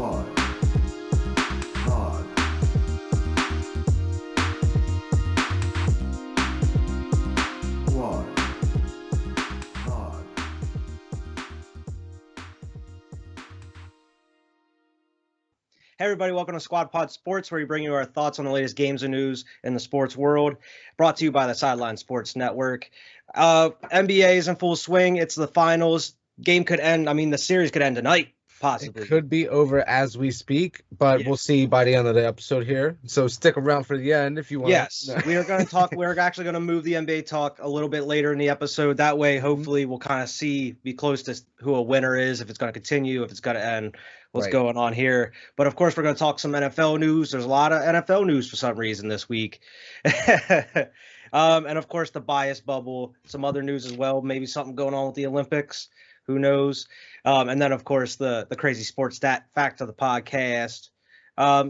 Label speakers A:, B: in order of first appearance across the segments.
A: Squad Pod. Squad Pod.
B: Hey everybody, welcome to Squad Pod Sports, where we bring you our thoughts on the latest games and news in the sports world, brought to you by the Sideline Sports Network. NBA is in full swing. It's the finals. Game could end. The series could end tonight, possibly.
C: It could be over as we speak, but
B: Yeah.
C: we'll see by the end of the episode here. So stick around for the end if you want.
B: Yes, we are going to talk. We're actually going to move the NBA talk a little bit later in the episode. That way, hopefully, we'll kind of be close to who a winner is, if it's going to continue, if it's going to end, what's
C: Right.
B: going on here. But of course, we're going to talk some NFL news. There's a lot of NFL news for some reason this week. And of course, the bias bubble, some other news as well, maybe something going on with the Olympics. Who knows? And then, of course, the crazy sports stat fact of the podcast.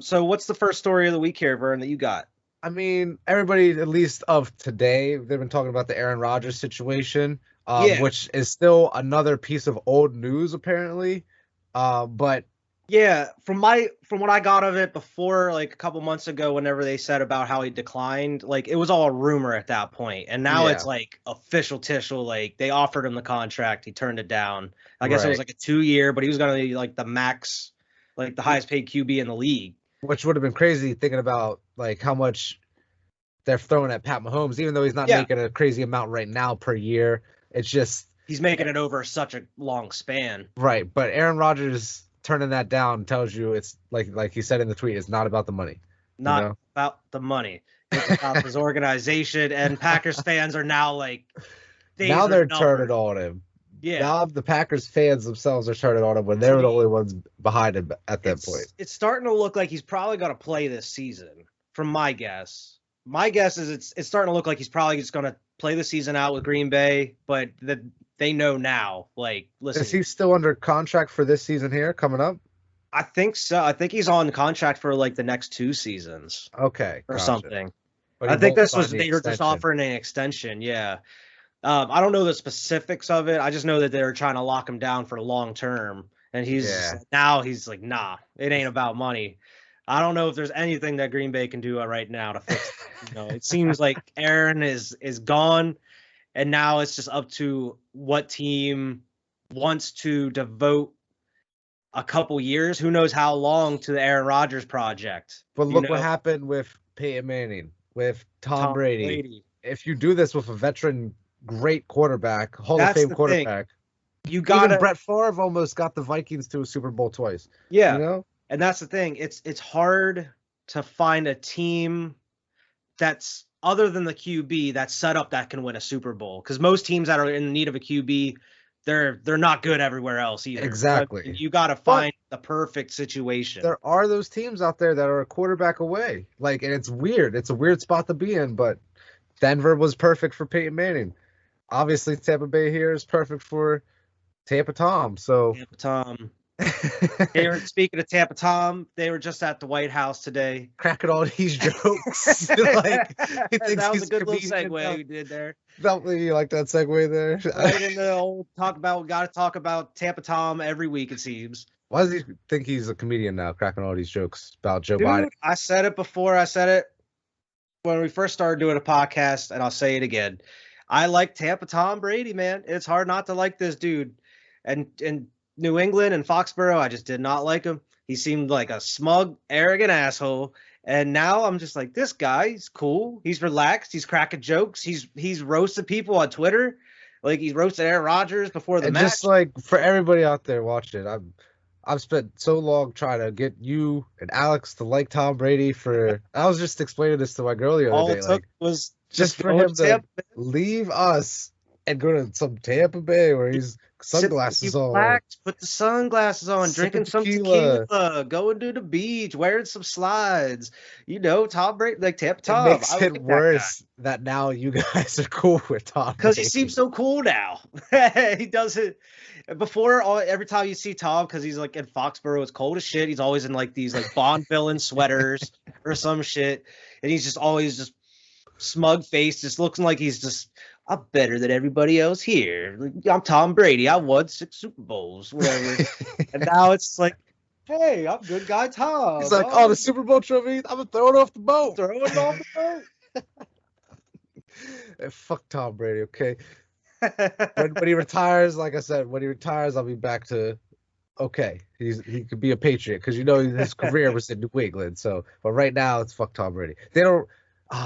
B: So what's the first story of the week here, Vern, that you got?
C: Everybody, at least of today, they've been talking about the Aaron Rodgers situation,
B: Yeah.
C: which is still another piece of old news, apparently. But
B: Yeah, from what I got of it before, like a couple months ago, whenever they said about how he declined, like it was all a rumor at that point, and now
C: Yeah.
B: it's like official tishel. Like they offered him the contract, he turned it down. I guess it was
C: Right.
B: like a 2-year, but he was gonna be like the max, like the highest paid QB in the league.
C: which would have been crazy thinking about like how much they're throwing at Pat Mahomes, even though he's not
B: Yeah.
C: making a crazy amount right now per year. It's just
B: He's making it over such a long span.
C: right. But Aaron Rodgers turning that down tells you it's like he said in the tweet, it's not about the money.
B: Not
C: know?
B: about the money. It's about his organization, and Packers fans are now like
C: Now
B: days
C: they're
B: are numbered.
C: turning on him.
B: Yeah.
C: Now the Packers fans themselves are turning on him when they were the only ones behind him at that point.
B: It's starting to look like he's probably going to play this season, from my guess. My guess is it's starting to look like he's probably just going to play the season out with Green Bay, but they know now. Like, listen,
C: Is he still under contract for this season here coming up?
B: I think so. I think he's on contract for like the next 2 seasons
C: Okay.
B: or
C: gotcha.
B: something.
C: But he
B: I think
C: won't
B: this was
C: sign the
B: they were just
C: extension.
B: offering an extension. Yeah. I don't know the specifics of it. I just know that they were trying to lock him down for long term, and now he's like, nah, it ain't about money. I don't know if there's anything that Green Bay can do right now to fix it. It seems like Aaron is gone, and now it's just up to what team wants to devote a couple years, who knows how long, to the Aaron Rodgers project.
C: But
B: you
C: look
B: know?
C: what happened with Peyton Manning, with Tom Brady. If you do this with a veteran great quarterback, Hall
B: That's
C: of Fame
B: the thing.
C: quarterback,
B: You
C: even
B: got
C: Brett Favre almost got the Vikings to a Super Bowl twice.
B: yeah.
C: You know?
B: And that's the thing. It's hard to find a team that's other than the QB that's set up that can win a Super Bowl. Because most teams that are in need of a QB, they're not good everywhere else either.
C: Exactly.
B: You got to find the perfect situation.
C: There are those teams out there that are a quarterback away. And it's weird. It's a weird spot to be in, but Denver was perfect for Peyton Manning. Obviously, Tampa Bay here is perfect for Tampa Tom. So
B: Tampa Tom. Speaking of Tampa Tom, they were just at the White House today.
C: cracking all these jokes. He thinks
B: That was
C: he's
B: a good little
C: comedian
B: segue
C: now.
B: we did there.
C: You like that segue there?
B: Right in the old got to talk about Tampa Tom every week, it seems.
C: Why does he think he's a comedian now, cracking all these jokes about Joe
B: Dude,
C: Biden?
B: I said it before. I said it when we first started doing a podcast, and I'll say it again. I like Tampa Tom Brady, man. It's hard not to like this dude. And in New England and Foxborough, I just did not like him. He seemed like a smug, arrogant asshole. And now I'm just like, this guy, he's cool. He's relaxed. He's cracking jokes. He's roasted people on Twitter. Like he roasted Aaron Rodgers before the
C: And
B: match.
C: just like for everybody out there watching, I've spent so long trying to get you and Alex to like Tom Brady. I was just explaining this to my girl the
B: All
C: other
B: it
C: day.
B: took was
C: Just for
B: going
C: him
B: to
C: to
B: Tampa.
C: leave us and go to some Tampa Bay where he's sunglasses
B: Sit,
C: on.
B: relax, put the sunglasses on,
C: Sipping
B: drinking some tequila, going to the beach, wearing some slides. Tom Brady, like Tampa Tom.
C: It makes
B: I
C: it
B: like
C: worse that now you guys are cool with Tom
B: because he
C: Brady.
B: seems so cool now. He does it before. Every time you see Tom, because he's like in Foxborough, it's cold as shit. He's always in like these like Bond villain sweaters or some shit, and he's just always just smug faced, just looking like he's just, I'm better than everybody else here. I'm Tom Brady. I won 6 Super Bowls, whatever. And now it's like Hey, I'm good guy Tom.
C: He's like, oh, the Super Bowl trophy, I'm gonna throw it off the boat.
B: Throw it off the
C: Hey, fuck Tom Brady, okay?
B: boat.
C: When he retires, like I said, when he retires, I'll be back to okay. He could be a Patriot because his career was in New England. So, but right now it's fuck Tom Brady. They don't.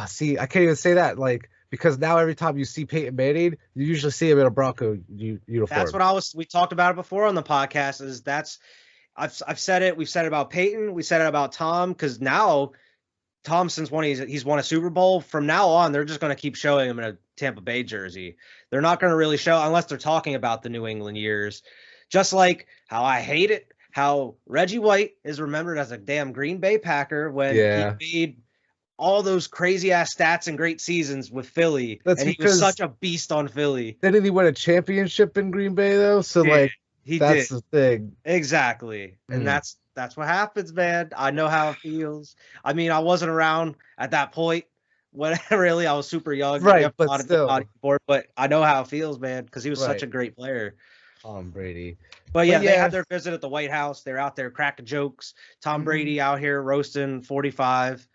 C: See, I can't even say that because now every time you see Peyton Manning, you usually see him in a Bronco uniform.
B: That's what we talked about it before on the podcast. I've said it. We've said it about Peyton. We said it about Tom because now Tom, since he's won a Super Bowl, from now on they're just going to keep showing him in a Tampa Bay jersey. They're not going to really show unless they're talking about the New England years. Just like how I hate it, how Reggie White is remembered as a damn Green Bay Packer when he made all those crazy ass stats and great seasons with Philly.
C: That's
B: and he was such a beast on Philly.
C: Didn't he win a championship in Green Bay though? So that's the thing.
B: Exactly. And that's what happens, man. I know how it feels. I mean, I wasn't around at that point when really I was super young.
C: Right, but still.
B: But I know how it feels, man, because he was such a great player.
C: Tom Brady.
B: But yeah, they had their visit at the White House. They're out there cracking jokes. Tom Brady out here roasting 45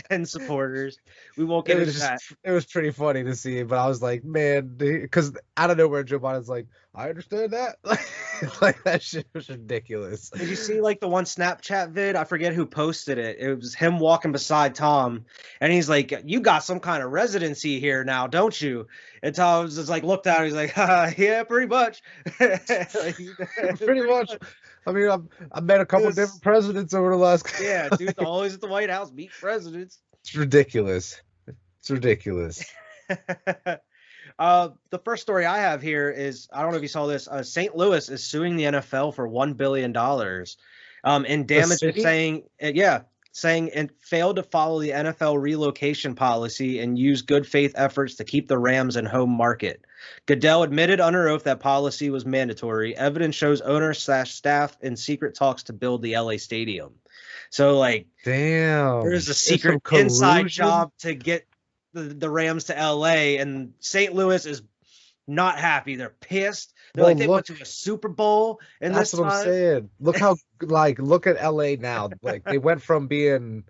B: and supporters. We won't get into that.
C: It was pretty funny to see, but I was like, man, because out of nowhere, Joe Biden's like, I understand that. Like that shit was ridiculous.
B: Did you see like the one Snapchat vid? I forget who posted it. It was him walking beside Tom, and he's like, "You got some kind of residency here now, don't you?" And Tom was just like looked at him. He's like, "Yeah, pretty much."
C: Pretty much. I mean, I've met a couple of different presidents over the last.
B: Yeah, dude, always at the White House, meet presidents.
C: It's ridiculous. It's ridiculous.
B: The first story I have here is, I don't know if you saw this. St. Louis is suing the NFL for $1 billion in damages, saying it failed to follow the NFL relocation policy and use good faith efforts to keep the Rams in home market. Goodell admitted under oath that policy was mandatory. Evidence shows owners/staff in secret talks to build the LA stadium. So, like,
C: damn,
B: there's a secret inside job to get the Rams to LA, and St. Louis is not happy. They're pissed. They're they went to a Super Bowl, and
C: that's what I'm saying. Look at LA now. Like, they went from being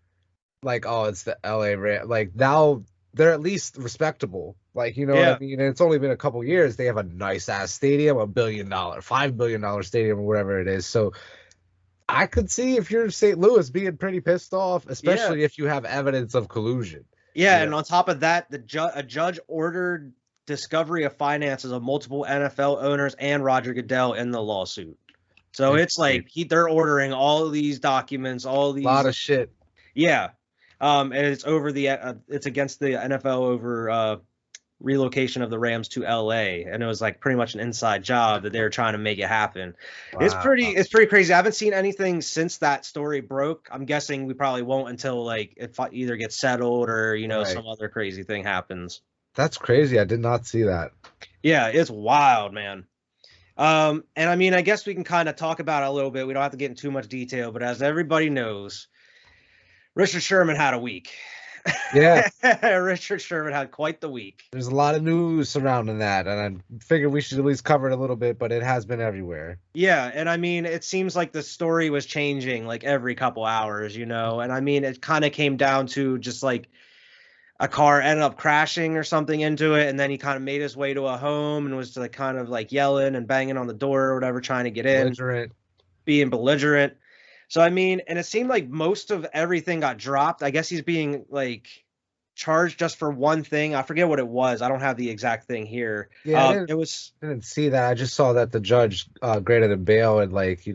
C: like, oh, it's the LA Rams. Like, now they're at least respectable. Like, you know what I mean? And it's only been a couple years. They have a nice ass stadium, $1 billion, $5 billion stadium, or whatever it is. So I could see if you're St. Louis being pretty pissed off, especially if you have evidence of collusion.
B: Yeah, and on top of that, a judge ordered discovery of finances of multiple NFL owners and Roger Goodell in the lawsuit. So it's like they're ordering all of these documents, all these
C: lot of shit.
B: Yeah, and it's over it's against the NFL over relocation of the Rams to LA, and it was like pretty much an inside job that they were trying to make it happen. Wow. It's pretty crazy. I haven't seen anything since that story broke. I'm guessing we probably won't until like it either gets settled or some other crazy thing happens.
C: That's crazy. I did not see that.
B: Yeah, it's wild, man. And I mean, I guess we can kind of talk about it a little bit. We don't have to get into too much detail, but as everybody knows, Richard Sherman had a week.
C: Yeah.
B: Richard Sherman had quite the week.
C: There's a lot of news surrounding that, and I figured we should at least cover it a little bit, but it has been everywhere.
B: Yeah, and I mean, it seems like the story was changing like every couple hours, and I mean, it kind of came down to just like a car ended up crashing or something into it, and then he kind of made his way to a home and was like kind of like yelling and banging on the door or whatever, trying to get in, being belligerent. So, I mean, and it seemed like most of everything got dropped. I guess he's being like charged just for one thing. I forget what it was. I don't have the exact thing here.
C: Yeah, I didn't see that. I just saw that the judge granted him bail and he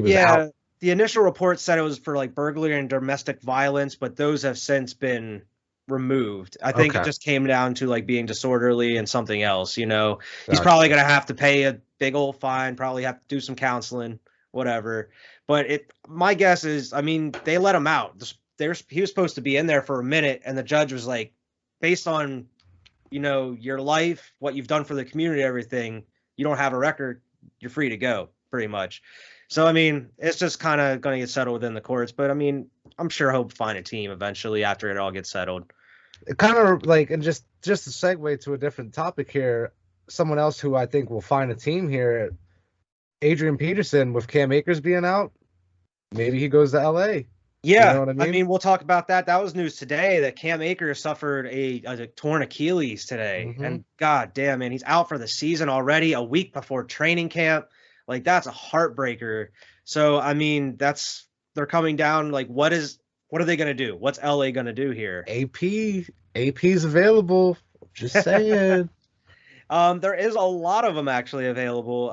C: was out.
B: The initial report said it was for like burglary and domestic violence, but those have since been removed. I think it just came down to like being disorderly and something else. He's probably going to have to pay a big old fine, probably have to do some counseling, whatever. But my guess is, I mean, they let him out. He was supposed to be in there for a minute, and the judge was like, based on, your life, what you've done for the community, everything, you don't have a record, you're free to go, pretty much. So, I mean, it's just kind of going to get settled within the courts. But, I mean, I'm sure he'll find a team eventually after it all gets settled.
C: It kind of like, and just to segue to a different topic here, someone else who I think will find a team here, Adrian Peterson with Cam Akers being out, maybe he goes to LA.
B: Yeah,
C: You know what I mean?
B: we'll talk about that. That was news today that Cam Akers suffered a torn Achilles today,
C: Mm-hmm.
B: and god damn, man, he's out for the season already, a week before training camp. Like that's a heartbreaker. So I mean, they're coming down. Like, what are they gonna do? What's LA gonna do here?
C: AP's available. Just saying.
B: There is a lot of them actually available.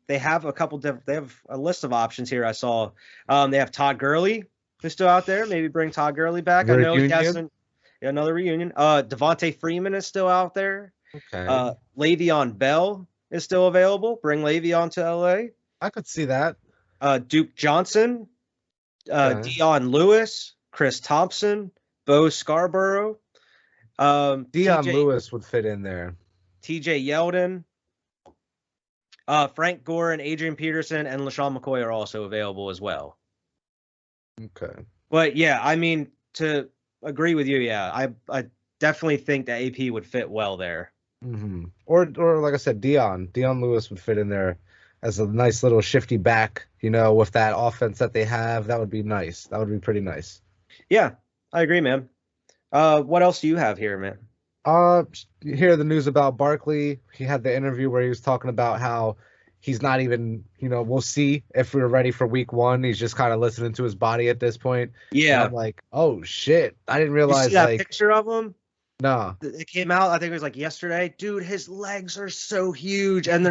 B: They have a couple different. They have a list of options here. I saw. They have Todd Gurley, who's still out there. Maybe bring Todd Gurley back. I know he hasn't. Yeah, another reunion. Devontae Freeman is still out there.
C: Okay.
B: Le'Veon Bell is still available. Bring Le'Veon to LA.
C: I could see that.
B: Duke Johnson,
C: Okay.
B: Dion Lewis, Chris Thompson, Bo Scarborough,
C: Dion
B: TJ
C: Lewis would fit in there.
B: TJ Yeldon, Frank Gore and Adrian Peterson and LaShawn McCoy are also available as well.
C: Okay.
B: But yeah, I mean, to agree with you, yeah, I definitely think that AP would fit well there.
C: Mm-hmm. Or like I said, Dion Lewis would fit in there as a nice little shifty back, with that offense that they have. That would be nice. That would be pretty nice.
B: Yeah, I agree, man. What else do you have here, man?
C: You hear the news about Barclay. He had the interview where he was talking about how he's not even, we'll see if we're ready for week 1. He's just kind of listening to his body at this point.
B: Yeah.
C: And I'm like, oh shit. I didn't realize,
B: you see that picture of him?
C: No.
B: It came out, I think it was like yesterday. Dude, his legs are so huge and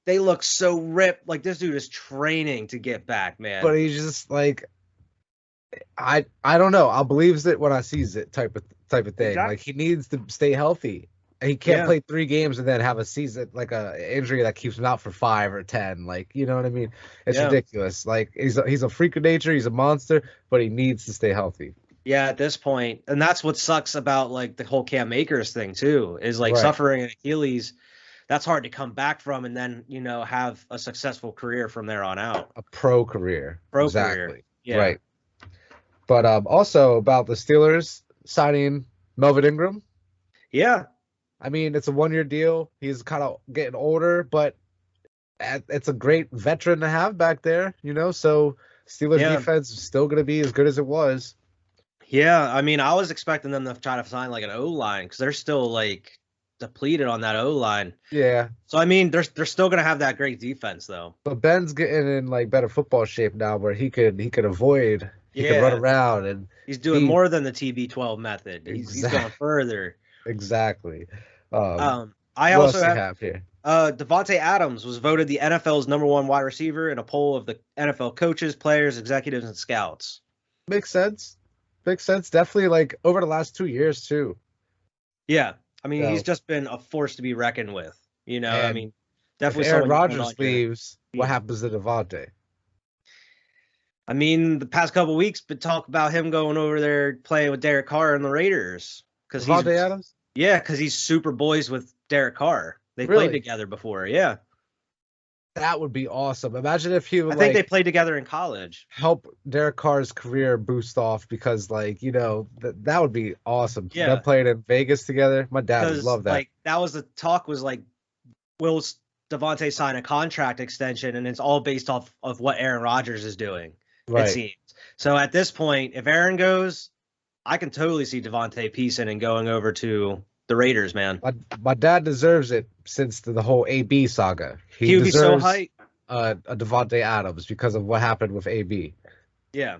B: they look so ripped. Like this dude is training to get back, man.
C: But he's just like, I don't know. I'll believe it when I sees it type of thing.
B: Exactly.
C: Like he needs to stay healthy. And he can't play 3 games and then have a season like a injury that keeps him out for 5 or 10. Like, you know what I mean? It's ridiculous. Like he's a freak of nature. He's a monster, but he needs to stay healthy.
B: Yeah, at this point, and that's what sucks about like the whole Cam Akers thing too, is like suffering an Achilles. That's hard to come back from and then, have a successful career from there on out.
C: A pro career.
B: Career. Yeah.
C: Right. But also about the Steelers signing Melvin Ingram.
B: Yeah.
C: I mean, it's a 1-year deal. He's kind of getting older, but it's a great veteran to have back there, so Steelers defense is still going to be as good as it was.
B: Yeah, I mean, I was expecting them to try to sign like an O-line because they're still like depleted on that O-line.
C: Yeah.
B: So I mean, they're still gonna have that great defense though.
C: But Ben's getting in like better football shape now, where he could avoid, he could run around, and
B: he's doing more than the TB12 method. He's going further.
C: Exactly.
B: I also have here. Devontae Adams was voted the NFL's #1 wide receiver in a poll of the NFL coaches, players, executives, and scouts.
C: Makes sense. Definitely, like over the last 2 years too.
B: Yeah, I mean he's just been a force to be reckoned with. I mean, definitely.
C: If Aaron Rodgers leaves, what happens to Devontae?
B: I mean, the past couple of weeks, but talk about him going over there playing with Derek Carr and the Raiders because
C: Devontae Adams.
B: Yeah, because he's super boys with Derek Carr. They played together before. Yeah.
C: That would be awesome. Imagine if he would.
B: I think they played together in college.
C: Help Derek Carr's career boost off because, like, that would be awesome.
B: Yeah,
C: them playing in Vegas together. My dad would love that.
B: Like that was the talk. Was like, will Devontae sign a contract extension? And it's all based off of what Aaron Rodgers is doing. Right. It seems. So at this point, if Aaron goes, I can totally see Devontae piecing and going over to the Raiders, man.
C: My dad deserves it since the whole AB saga.
B: He would be so hype.
C: A Devontae Adams because of what happened with AB.
B: Yeah.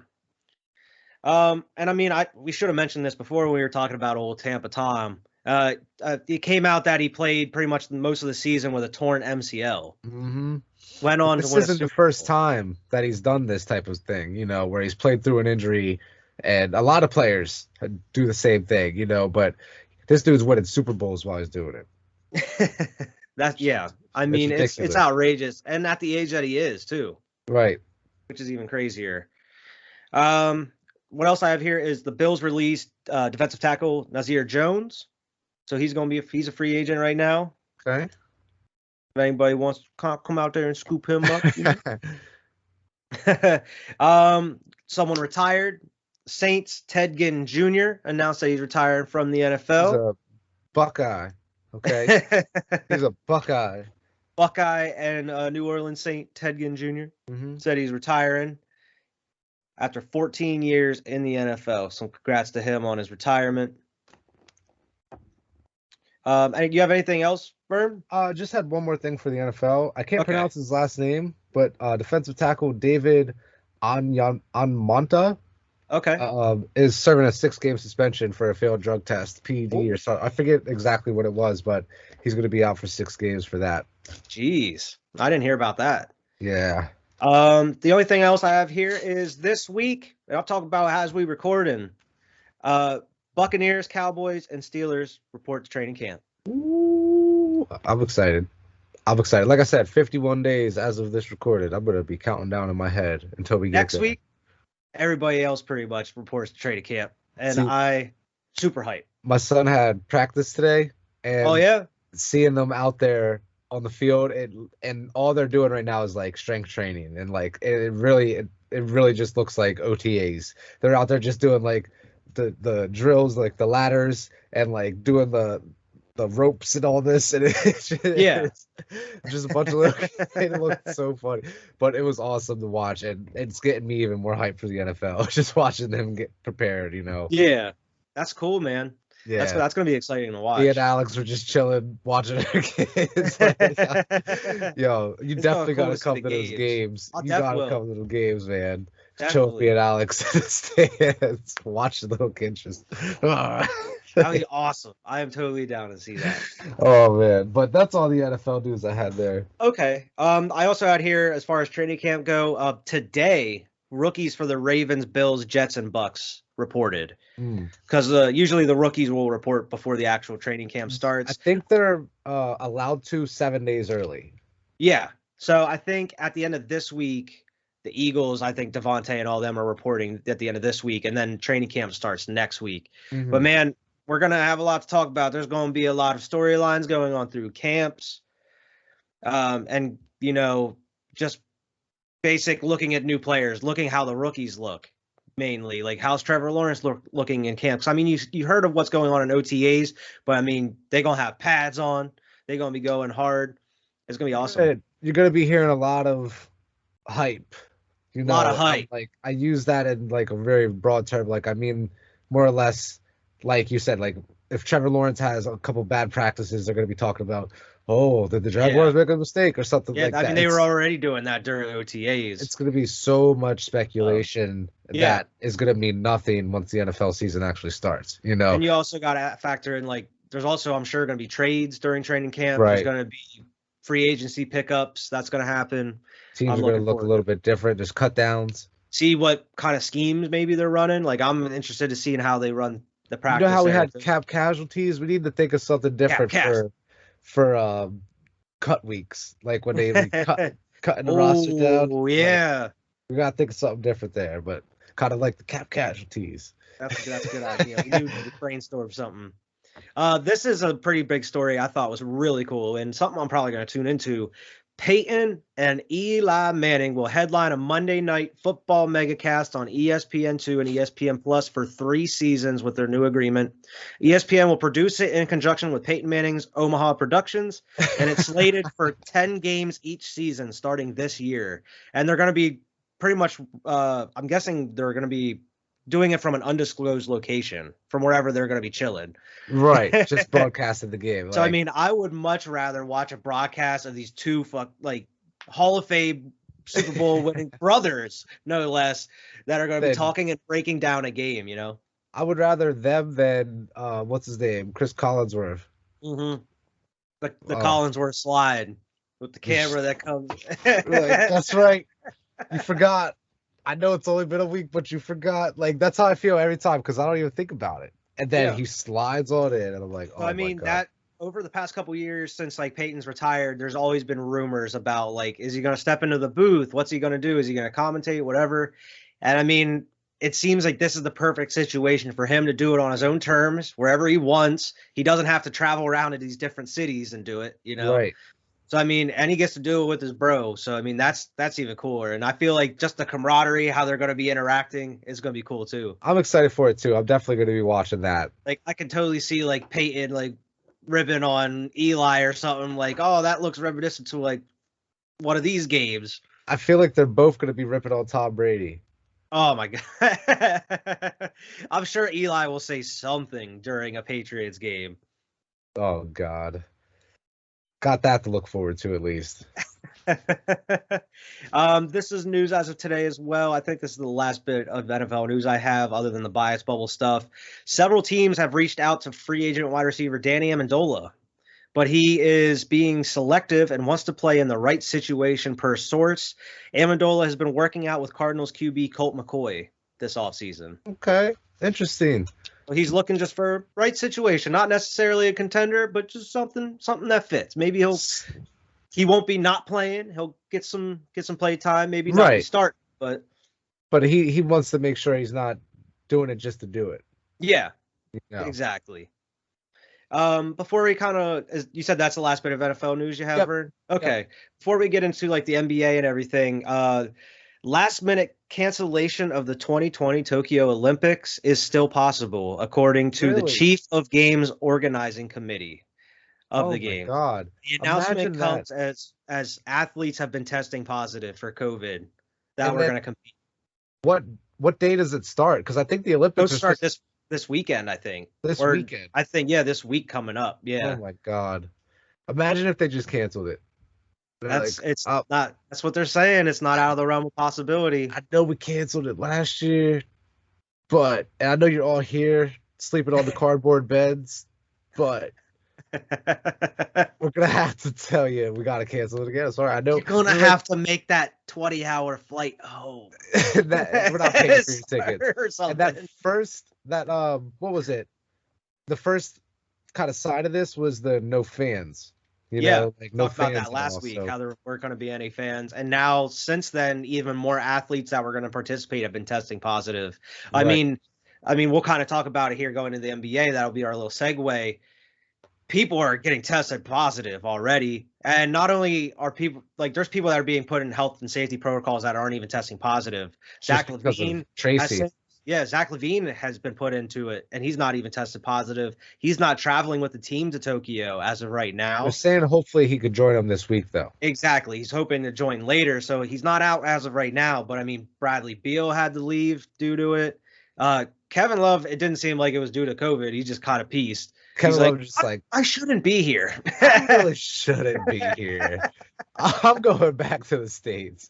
B: And I mean, we should have mentioned this before when we were talking about old Tampa Tom. It came out that he played pretty much most of the season with a torn MCL.
C: Mm-hmm.
B: Went on.
C: This isn't the first time that he's done this type of thing, where he's played through an injury, and a lot of players do the same thing, but this dude's winning Super Bowls while he's doing it.
B: I mean, it's outrageous, and at the age that he is too. Right. Which is even crazier. What else I have here is the Bills released defensive tackle Nazir Jones, so he's a free agent right now.
C: Okay.
B: If anybody wants to come out there and scoop him up. Someone retired. Saints Ted Ginn Jr. announced that he's retiring from the NFL.
C: He's a Buckeye. Okay. He's a Buckeye.
B: Buckeye and New Orleans Saint Ted Ginn Jr.
C: Mm-hmm.
B: said he's retiring after 14 years in the NFL. So congrats to him on his retirement. And you have anything else, Vern?
C: Just had one more thing for the NFL. I can't
B: Okay.
C: pronounce his last name, but defensive tackle David Onmanta
B: Okay.
C: is serving a 6-game suspension for a failed drug test, PED or something. I forget exactly what it was, but he's going to be out for 6 games for that.
B: Jeez. I didn't hear about that.
C: Yeah.
B: The only thing else I have here is this week, and I'll talk about as we recording. Buccaneers, Cowboys, and Steelers report to training camp.
C: Ooh, I'm excited. Like I said, 51 days as of this recorded. I'm going to be counting down in my head until we get
B: Next
C: there.
B: week, everybody else pretty much reports to training camp. And
C: See-
B: I super hype.
C: My son had practice today, and
B: Oh, yeah?
C: seeing them out there on the field, and all they're doing right now is like strength training, and like it really just looks like OTAs. They're out there just doing like the drills, like the ladders, and like doing the ropes and all this, and it's just a bunch of little it looked so funny, but it was awesome to watch, and it's getting me even more hyped for the NFL just watching them get prepared,
B: Yeah. That's cool, man.
C: Yeah.
B: That's going to be exciting to watch.
C: Me and Alex were just chilling, watching our kids. Yo, you
B: It's
C: definitely
B: cool
C: got
B: to
C: to
B: see
C: come
B: the
C: to those
B: games.
C: games.
B: I
C: You got
B: definitely
C: to
B: will.
C: come to the games, man. Chill with
B: Definitely.
C: me and Alex in the stands. Watch the little kids just.
B: That would be awesome. I am totally down to see that.
C: Oh, man. But that's all the NFL news I had there.
B: Okay. I also had here, as far as training camp go, today, rookies for the Ravens, Bills, Jets, and Bucks reported. Because usually the rookies will report before the actual training camp
C: I
B: starts.
C: think they're allowed to 7 days early.
B: Yeah. So I think at the end of this week, the Eagles, I think Devontae and all them are reporting at the end of this week, and then training camp starts next week. But man, we're going to have a lot to talk about. There's going to be a lot of storylines going on through camps. And, just basic looking at new players, looking how the rookies look. Mainly, like how's Trevor Lawrence looking in camps? I mean, you heard of what's going on in OTAs, but I mean, they're gonna have pads on. They're gonna be going hard. It's gonna be awesome.
C: You're gonna be hearing a lot of hype.
B: A lot of hype.
C: Like I use that in like a very broad term. Like I mean, more or less, like you said, like if Trevor Lawrence has a couple bad practices, they're gonna be talking about, oh, did the Jaguars make a mistake or something like that.
B: I mean, they were already doing that during OTAs.
C: It's going to be so much speculation that is going to mean nothing once the NFL season actually starts,
B: And you also got to factor in, like, there's also, I'm sure, going to be trades during training camp.
C: Right.
B: There's going to be free agency pickups. That's going to happen.
C: Teams are going to look a little bit different. There's cut downs.
B: See what kind of schemes maybe they're running. Like, I'm interested to seeing how they run the practice.
C: You know how we had cap casualties? We need to think of something different for cut weeks, like when they cutting the roster down.
B: Oh yeah,
C: like, we gotta think of something different there, but kind of like the cap casualties.
B: That's a good idea. We need to brainstorm something. This is a pretty big story. I thought was really cool and something I'm probably going to tune into. Peyton and Eli Manning will headline a Monday Night Football megacast on ESPN2 and ESPN Plus for 3 seasons with their new agreement. ESPN will produce it in conjunction with Peyton Manning's Omaha Productions, and it's slated for 10 games each season starting this year. And they're going to be pretty much, I'm guessing they're going to be doing it from an undisclosed location, from wherever they're going to be chilling.
C: Right, just broadcasting the game.
B: So, I mean, I would much rather watch a broadcast of these two Hall of Fame Super Bowl winning brothers, no less, that are going to be talking and breaking down a game,
C: I would rather them than, what's his name? Chris Collinsworth.
B: Mm-hmm. The Collinsworth slide with the camera that comes.
C: That's right. You forgot. I know it's only been a week, but you forgot. Like, that's how I feel every time because I don't even think about it. And then he slides on in, and I'm like, oh,
B: I mean,
C: my God.
B: that over the past couple years since, Peyton's retired, there's always been rumors about, is he going to step into the booth? What's he going to do? Is he going to commentate? Whatever. And, I mean, it seems like this is the perfect situation for him to do it on his own terms, wherever he wants. He doesn't have to travel around to these different cities and do it,
C: Right.
B: So, I mean, and he gets to do it with his bro. So, I mean, that's even cooler. And I feel like just the camaraderie, how they're going to be interacting is going to be cool, too.
C: I'm excited for it, too. I'm definitely going to be watching that.
B: I can totally see, Peyton, ribbon on Eli or something like, oh, that looks reminiscent to like one of these games.
C: I feel like they're both going to be ripping on Tom Brady.
B: Oh my God. I'm sure Eli will say something during a Patriots game.
C: Oh God. Got that to look forward to at least.
B: This is news as of today as well. I think this is the last bit of NFL news I have other than the bias bubble stuff. Several teams have reached out to free agent wide receiver Danny Amendola, but he is being selective and wants to play in the right situation per source. Amendola has been working out with Cardinals QB Colt McCoy this offseason.
C: Okay. Interesting.
B: He's looking just for right situation, not necessarily a contender, but just something that fits. Maybe he won't be not playing. He'll get some play time, maybe not
C: Right.
B: start, but
C: he wants to make sure he's not doing it just to do it.
B: yeah,
C: You know?
B: exactly. Before we kind of, you said that's the last bit of NFL news you have,
C: Yep.
B: Vern? Okay. Before we get into like the NBA and everything, last minute cancellation of the 2020 Tokyo Olympics is still possible, according to the
C: Really?
B: chief of games organizing committee of the game.
C: God.
B: The announcement
C: Imagine
B: comes as athletes have been testing positive for COVID that
C: And
B: we're
C: then-
B: going to compete.
C: What day does it start? Because I think the Olympics
B: Those
C: are
B: start this weekend, I think.
C: this
B: Or
C: weekend.
B: I think, this week coming up. Yeah.
C: Oh my God. Imagine if they just canceled it. They're like,
B: That's what they're saying. It's not out of the realm of possibility.
C: I know we canceled it last year, and I know you're all here sleeping on the cardboard beds, but we're gonna have to tell you we gotta cancel it again. Sorry, I know
B: You're gonna have to make that 20-hour flight home.
C: that we're not paying for your tickets.
B: Or something.
C: And what was it? The first kind of side of this was the no fans. You know, like no
B: talked about
C: fans
B: that last week, how there weren't going to be any fans, and now since then, even more athletes that were going to participate have been testing positive.
C: Right.
B: I mean, we'll kind of talk about it here going to the NBA. That'll be our little segue. People are getting tested positive already, and not only are people like there's people that are being put in health and safety protocols that aren't even testing positive.
C: Just because of Tracy.
B: Zach Levine has been put into it, and he's not even tested positive. He's not traveling with the team to Tokyo as of right now.
C: They're saying hopefully he could join them this week, though.
B: Exactly. He's hoping to join later, so he's not out as of right now. But, I mean, Bradley Beal had to leave due to it. Kevin Love, it didn't seem like it was due to COVID. He just caught a piece.
C: Kevin
B: He's
C: Love just like,
B: I shouldn't be here.
C: I really shouldn't be here. I'm going back to the States.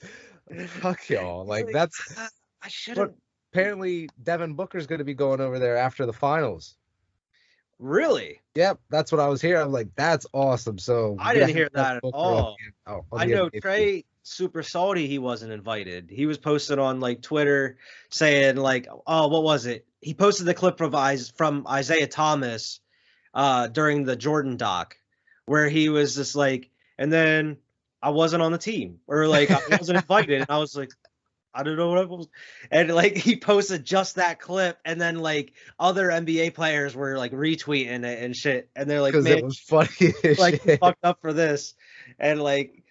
C: Fuck y'all. Like, that's...
B: I shouldn't.
C: But apparently, Devin Booker's going to be going over there after the finals.
B: Really?
C: Yep, that's what I was hearing. I'm like, that's awesome. So
B: I didn't hear that at
C: Booker
B: all.
C: on
B: I
C: the
B: know
C: NBA team.
B: Trey super salty he wasn't invited. He was posted on like Twitter saying like, oh, what was it? He posted the clip from Isaiah Thomas during the Jordan doc where he was just like, and then I wasn't on the team or like I wasn't invited. And I was like, I don't know what it was. And like he posted just that clip, and then like other NBA players were like retweeting it and shit. And they're like,
C: Because
B: man,
C: it was funny as
B: like
C: shit.
B: fucked up for this. And like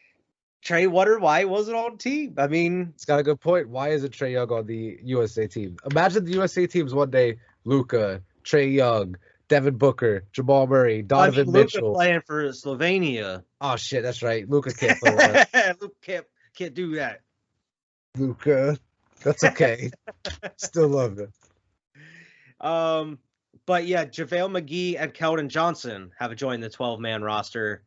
B: Trey wondered why he wasn't on the team. I mean,
C: It's got a good point. Why isn't Trey Young on the USA team? Imagine the USA teams one day: Luka, Trey Young, Devin Booker, Jamal Murray, Donovan
B: Luka
C: Mitchell.
B: playing for Slovenia.
C: Oh shit, that's right. Luka can't play with us.
B: Luka can't do that.
C: Luka, that's okay. Still love it.
B: But yeah, JaVale McGee and Keldon Johnson have joined the 12-man roster.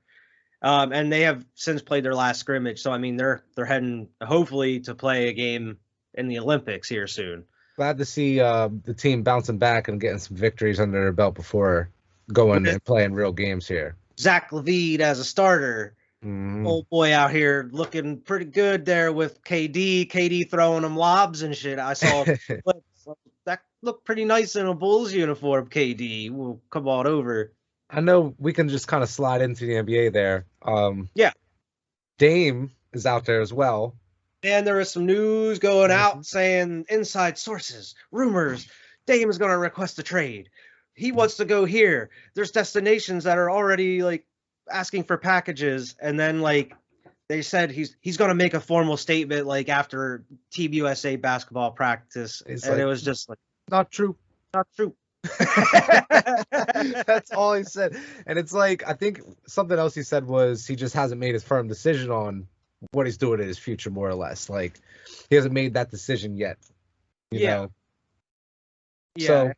B: And they have since played their last scrimmage. So I mean they're heading hopefully to play a game in the Olympics here soon.
C: Glad to see the team bouncing back and getting some victories under their belt before going and playing real games here.
B: Zach Levine as a starter. Old boy out here looking pretty good there with KD throwing him lobs and shit. I saw clips. That looked pretty nice in a Bulls uniform. KD will come on over.
C: I know we can just kind of slide into the NBA there.
B: Yeah.
C: Dame is out there as well.
B: And there is some news going out saying inside sources, rumors, Dame is going to request a trade. He wants to go here. There's destinations that are already like asking for packages, and then like they said he's going to make a formal statement like after Team USA basketball practice, and
C: like,
B: it was just like
C: not true.
B: not true.
C: That's all he said. And it's like, I think something else he said was he just hasn't made his firm decision on what he's doing in his future, more or less. Like, he hasn't made that decision yet. You know?
B: Yeah,
C: So,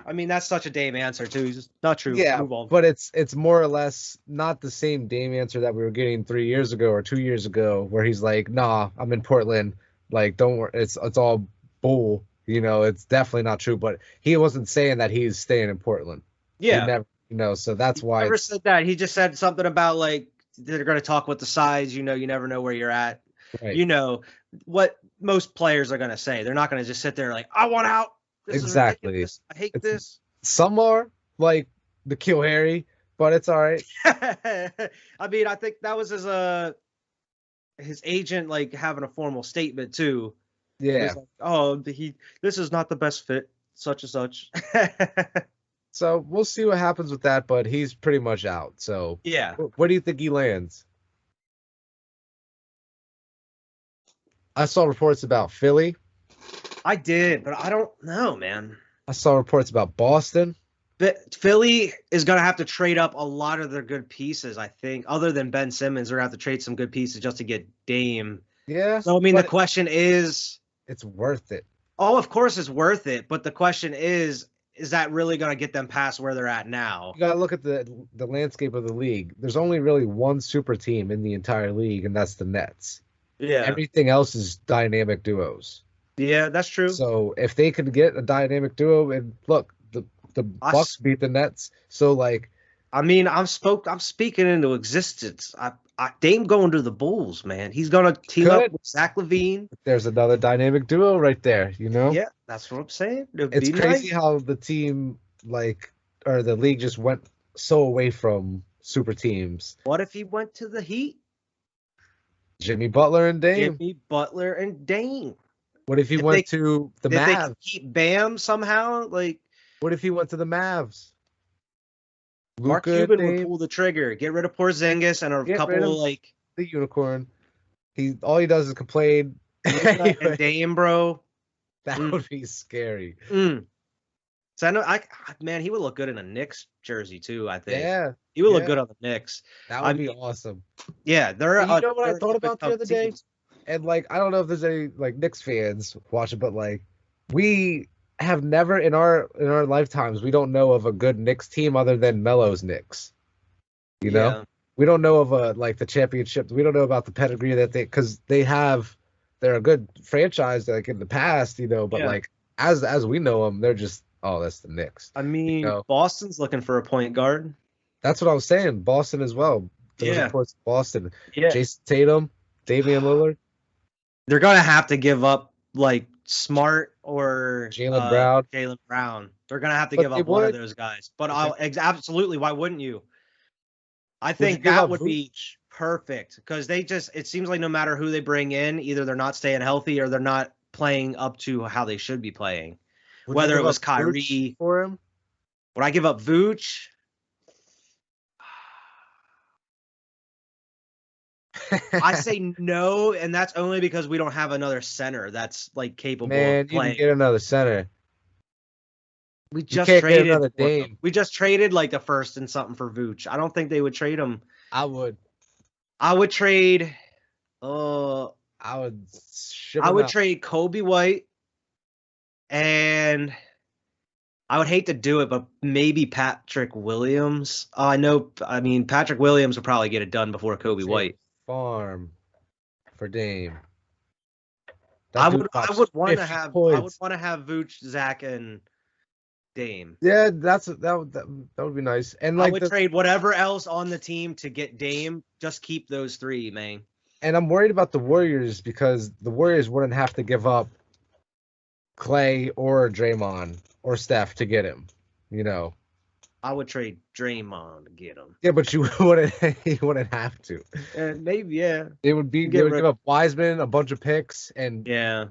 B: I mean that's such a Dame answer too. It's just not true.
C: yeah,
B: Move on.
C: but it's more or less not the same Dame answer that we were getting 3 years ago or 2 years ago, where he's like, "Nah, I'm in Portland. Like, don't worry, it's all bull." You know, it's definitely not true. But he wasn't saying that he's staying in Portland.
B: Yeah,
C: He never, so that's why.
B: never said that. He just said something about like they're going to talk with the sides. You know, you never know where you're at.
C: Right.
B: You know what most players are going to say. They're not going to just sit there like, I want out. This
C: Exactly.
B: Is ridiculous. I hate this.
C: Some are like the Kill Harry, but it's all right.
B: I mean, I think that was his agent like having a formal statement too.
C: Yeah.
B: Like, oh, this is not the best fit, such and such.
C: So we'll see what happens with that, but he's pretty much out. So
B: Yeah.
C: Where do you think he lands? I saw reports about Philly.
B: I did, but I don't know, man.
C: I saw reports about Boston.
B: But Philly is going to have to trade up a lot of their good pieces, I think. Other than Ben Simmons, they're going to have to trade some good pieces just to get Dame.
C: Yeah.
B: So, I mean, the
C: but
B: question is...
C: it's worth it.
B: Oh, of course it's worth it. But the question is that really going to get them past where they're at now?
C: You got to look at the landscape of the league. There's only really one super team in the entire league, and that's the Nets.
B: Yeah.
C: Everything else is dynamic duos.
B: Yeah, that's true.
C: So if they could get a dynamic duo, and look, the Bucks beat the Nets. So like,
B: I mean, I'm speaking into existence. Dame going to the Bulls, man. He's gonna team up with Zach Levine.
C: There's another dynamic duo right there. You know?
B: Yeah, that's what I'm saying.
C: It's crazy how the team or the league just went so away from super teams.
B: What if he went to the Heat?
C: Jimmy Butler and Dame.
B: Jimmy Butler and Dame.
C: What if he went to the Mavs?
B: If they could keep Bam somehow, like.
C: What if he went to the Mavs?
B: Mark Cuban would pull the trigger, get rid of Porzingis and a couple like
C: the unicorn. All he does is complain.
B: And Dame, bro.
C: That would be scary.
B: So I know, man, he would look good in a Knicks jersey too. I think.
C: Yeah,
B: he would look good on the Knicks.
C: That would be awesome.
B: Yeah,
C: you know what I thought about the other day, and like I don't know if there's any like Knicks fans watching, but like we have never in our lifetimes we don't know of a good Knicks team other than Melo's Knicks. You know, we don't know of the championship. We don't know about the pedigree that they're a good franchise like in the past, you know, but like as we know them, they're just that's the Knicks.
B: I mean, Boston's looking for a point guard.
C: That's what I was saying. Boston as well. Reports Boston.
B: Yeah.
C: Jason Tatum, Damian Lillard.
B: They're gonna have to give up like Smart or
C: Jaylen Brown.
B: Jaylen Brown. They're gonna have to give up one of those guys. But absolutely, why wouldn't you? I think that would be perfect because it seems like no matter who they bring in, either they're not staying healthy or they're not playing up to how they should be playing. Whether it was Kyrie
C: for him,
B: would I give up Vooch? I say no, and that's only because we don't have another center that's like capable of playing.
C: You can get another center.
B: We just traded like the first and something for Vooch. I don't think they would trade him.
C: I would
B: trade.
C: I
B: would trade Kobe White, and I would hate to do it, but maybe Patrick Williams. I mean, Patrick Williams would probably get it done before Kobe White.
C: Farm for Dame.
B: I would want to have Vooch, Zach, and Dame.
C: Yeah, that would be nice. And like
B: I would trade whatever else on the team to get Dame. Just keep those three, man.
C: And I'm worried about the Warriors because the Warriors wouldn't have to give up Clay or Draymond or Steph to get him. You know.
B: I would trade Draymond to get him.
C: Yeah, but you wouldn't have to.
B: Maybe, yeah.
C: They would give up Wiseman, a bunch of picks, and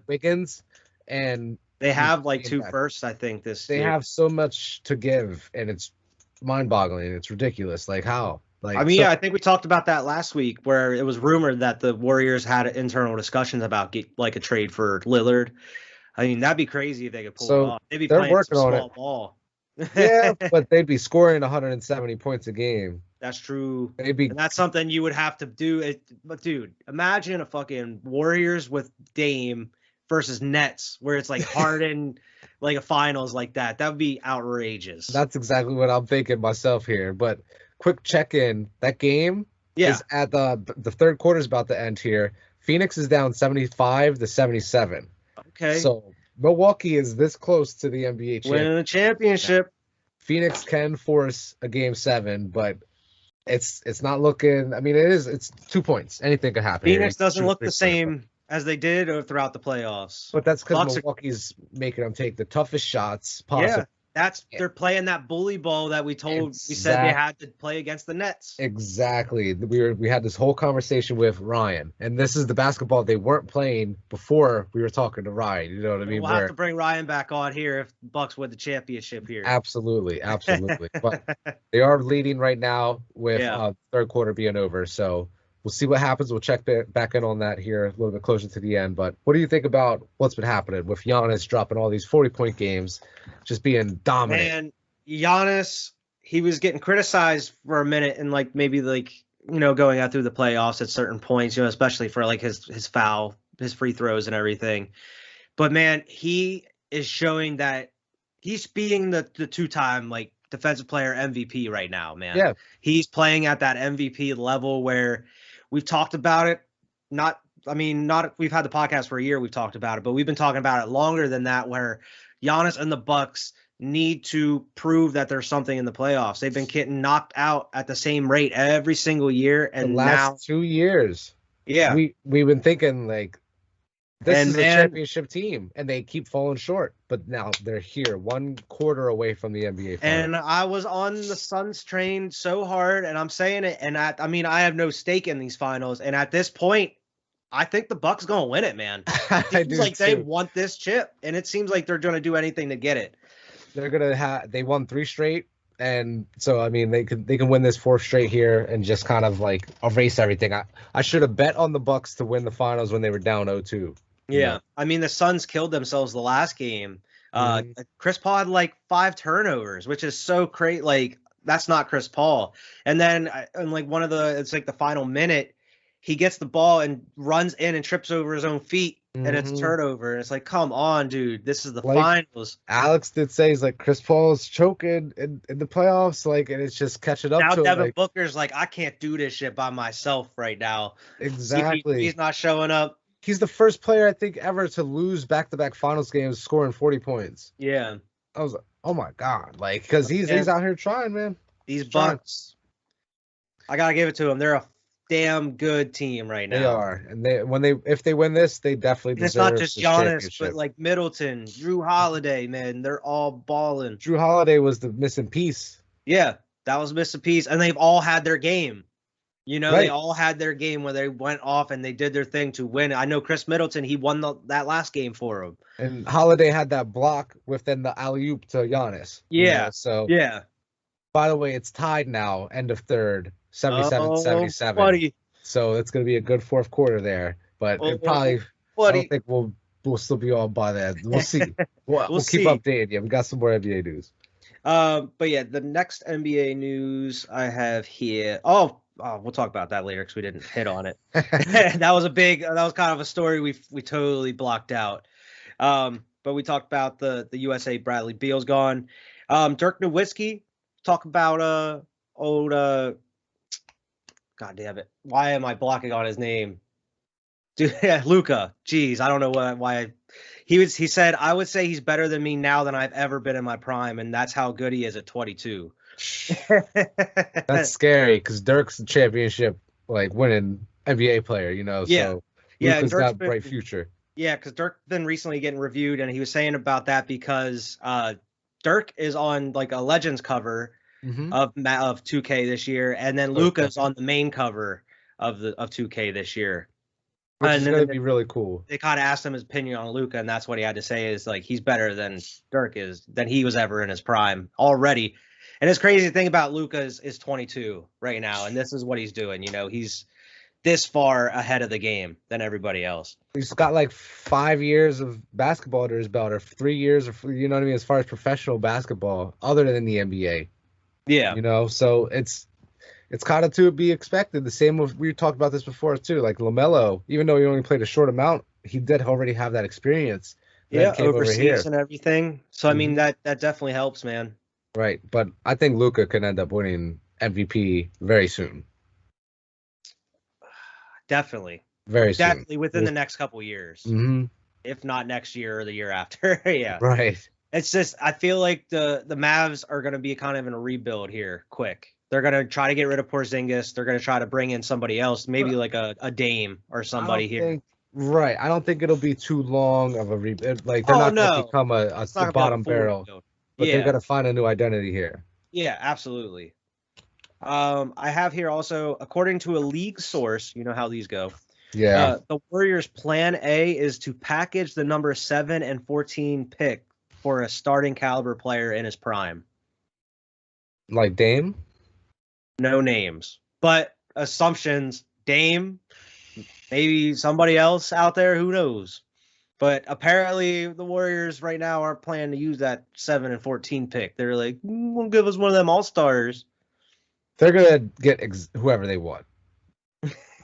C: Wiggins, and
B: they have like 2 firsts, I think.
C: They have so much to give, and it's mind-boggling. It's ridiculous. Like how? Like
B: I think we talked about that last week, where it was rumored that the Warriors had internal discussions about a trade for Lillard. I mean, that'd be crazy if they could pull
C: So
B: it off. They'd be
C: they're
B: playing
C: working
B: some
C: on
B: small
C: it.
B: ball.
C: Yeah, but they'd be scoring 170 points a game.
B: That's true.
C: They'd be
B: And that's something you would have to do. But dude, imagine a fucking Warriors with Dame versus Nets, where it's like Harden, like a finals like that. That would be outrageous.
C: That's exactly what I'm thinking myself here. But quick check-in, that game is at the third quarter's about to end here. Phoenix is down 75-77.
B: Okay.
C: So Milwaukee is this close to the NBA championship.
B: Winning a championship.
C: Phoenix can force a game 7, but it's not looking. I mean, it's 2 points. Anything could happen.
B: Phoenix doesn't look the same as they did throughout the playoffs.
C: But that's because Milwaukee's making them take the toughest shots possible.
B: Yeah, they're playing that bully ball that we said they had to play against the Nets.
C: Exactly. We had this whole conversation with Ryan, and this is the basketball they weren't playing before we were talking to Ryan. You know what I mean?
B: We'll have to bring Ryan back on here if Bucks win the championship here.
C: Absolutely. But they are leading right now with third quarter being over, so we'll see what happens. We'll check back in on that here a little bit closer to the end. But what do you think about what's been happening with Giannis dropping all these 40-point games, just being dominant?
B: Man, Giannis, he was getting criticized for a minute and maybe going out through the playoffs at certain points, especially for his free throws and everything. But man, he is showing that he's being the two-time defensive player MVP right now, man.
C: Yeah.
B: He's playing at that MVP level where we've talked about it. We've had the podcast for a year. We've talked about it, but we've been talking about it longer than that, where Giannis and the Bucks need to prove that there's something in the playoffs. They've been getting knocked out at the same rate every single year. And
C: the last 2 years.
B: Yeah.
C: We've been thinking this is a championship team, and they keep falling short. But now they're here, 1 quarter away from the NBA finals.
B: And I was on the Suns train so hard, and I'm saying it. And I have no stake in these finals. And at this point, I think the Bucks gonna win it, man. It seems they want this chip, and it seems like they're gonna do anything to get it.
C: They're gonna they won 3 straight, and so I mean they can win this 4th straight here and just kind of erase everything. I should have bet on the Bucks to win the finals when they were down 0-2.
B: Yeah. I mean, the Suns killed themselves the last game. Chris Paul had 5 turnovers, which is so crazy. That's not Chris Paul. And then it's the final minute, he gets the ball and runs in and trips over his own feet, and it's a turnover. And it's come on, dude, this is the finals.
C: Alex did say Chris Paul's choking in the playoffs, and it's just catching up
B: now
C: to
B: Devin
C: him.
B: Booker's I can't do this shit by myself right now.
C: Exactly.
B: He's not showing up.
C: He's the first player I think ever to lose back-to-back finals games scoring 40 points.
B: Yeah.
C: I was like, oh my God. Because he's out here trying, man.
B: These Bucks, I got to give it to him. They're a damn good team right now.
C: They are. And if they win this, they definitely deserve.
B: It's not just Giannis, but Middleton, Drew Holiday, man. They're all balling.
C: Drew Holiday was the missing piece.
B: Yeah, that was missing piece. And they've all had their game.
C: Right.
B: They all had their game where they went off and they did their thing to win. I know Chris Middleton, he won that last game for him.
C: And Holiday had that block within the alley-oop to Giannis.
B: Yeah.
C: So,
B: yeah.
C: By the way, it's tied now, end of third, 77-77.
B: Buddy.
C: So it's going to be a good 4th quarter there. But it probably, I don't think we'll still be on by then. We'll see. We'll keep updating you. We got some more NBA news.
B: But yeah, the next NBA news I have here. We'll talk about that later because we didn't hit on it. that was kind of a story we totally blocked out. But we talked about the USA Bradley Beal's gone. Dirk Nowitzki, talk about God damn it. Why am I blocking on his name? Dude, Luka. Jeez, I don't know why. He said, I would say he's better than me now than I've ever been in my prime, and that's how good he is at 22.
C: That's scary because Dirk's the championship winning NBA player, so Luka's got a bright future.
B: Yeah, because Dirk's been recently getting reviewed, and he was saying about that because Dirk is on a Legends cover of 2K this year, and then Luka's on the main cover of 2K this year.
C: Which is going to be really cool.
B: They kind of asked him his opinion on Luka, and that's what he had to say is he's better than Dirk than he was ever in his prime already. And his crazy thing about Luka is 22 right now, and this is what he's doing. He's this far ahead of the game than everybody else.
C: He's got like 5 years of basketball under his belt, or 3 years of, you know what I mean, as far as professional basketball, other than the NBA.
B: Yeah.
C: You know, so it's kind of to be expected. The same with, we talked about this before too, like LaMelo, even though he only played a short amount, he did already have that experience.
B: Yeah,
C: Came over
B: overseas
C: here.
B: and everything. So I mean that definitely helps, man.
C: Right, but I think Luka can end up winning MVP very soon.
B: Definitely.
C: Very soon.
B: Definitely within the next couple years.
C: Mm-hmm.
B: If not next year or the year after. Yeah.
C: Right.
B: It's just I feel like the Mavs are going to be kind of in a rebuild here quick. They're going to try to get rid of Porzingis. They're going to try to bring in somebody else, maybe like a Dame or somebody here.
C: Right. I don't think it'll be too long of a rebuild. Like, they're not going to become a bottom barrel. But they're going to find a new identity here.
B: Yeah, absolutely. I have here also, according to a league source, you know how these go.
C: Yeah.
B: The Warriors' plan A is to package the number 7 and 14 pick for a starting caliber player in his prime.
C: Like Dame?
B: No names, but assumptions. Dame, maybe somebody else out there, who knows? But apparently the Warriors right now aren't planning to use that 7 and 14 pick. They're like, we'll give us one of them all-stars.
C: They're going to get whoever they want.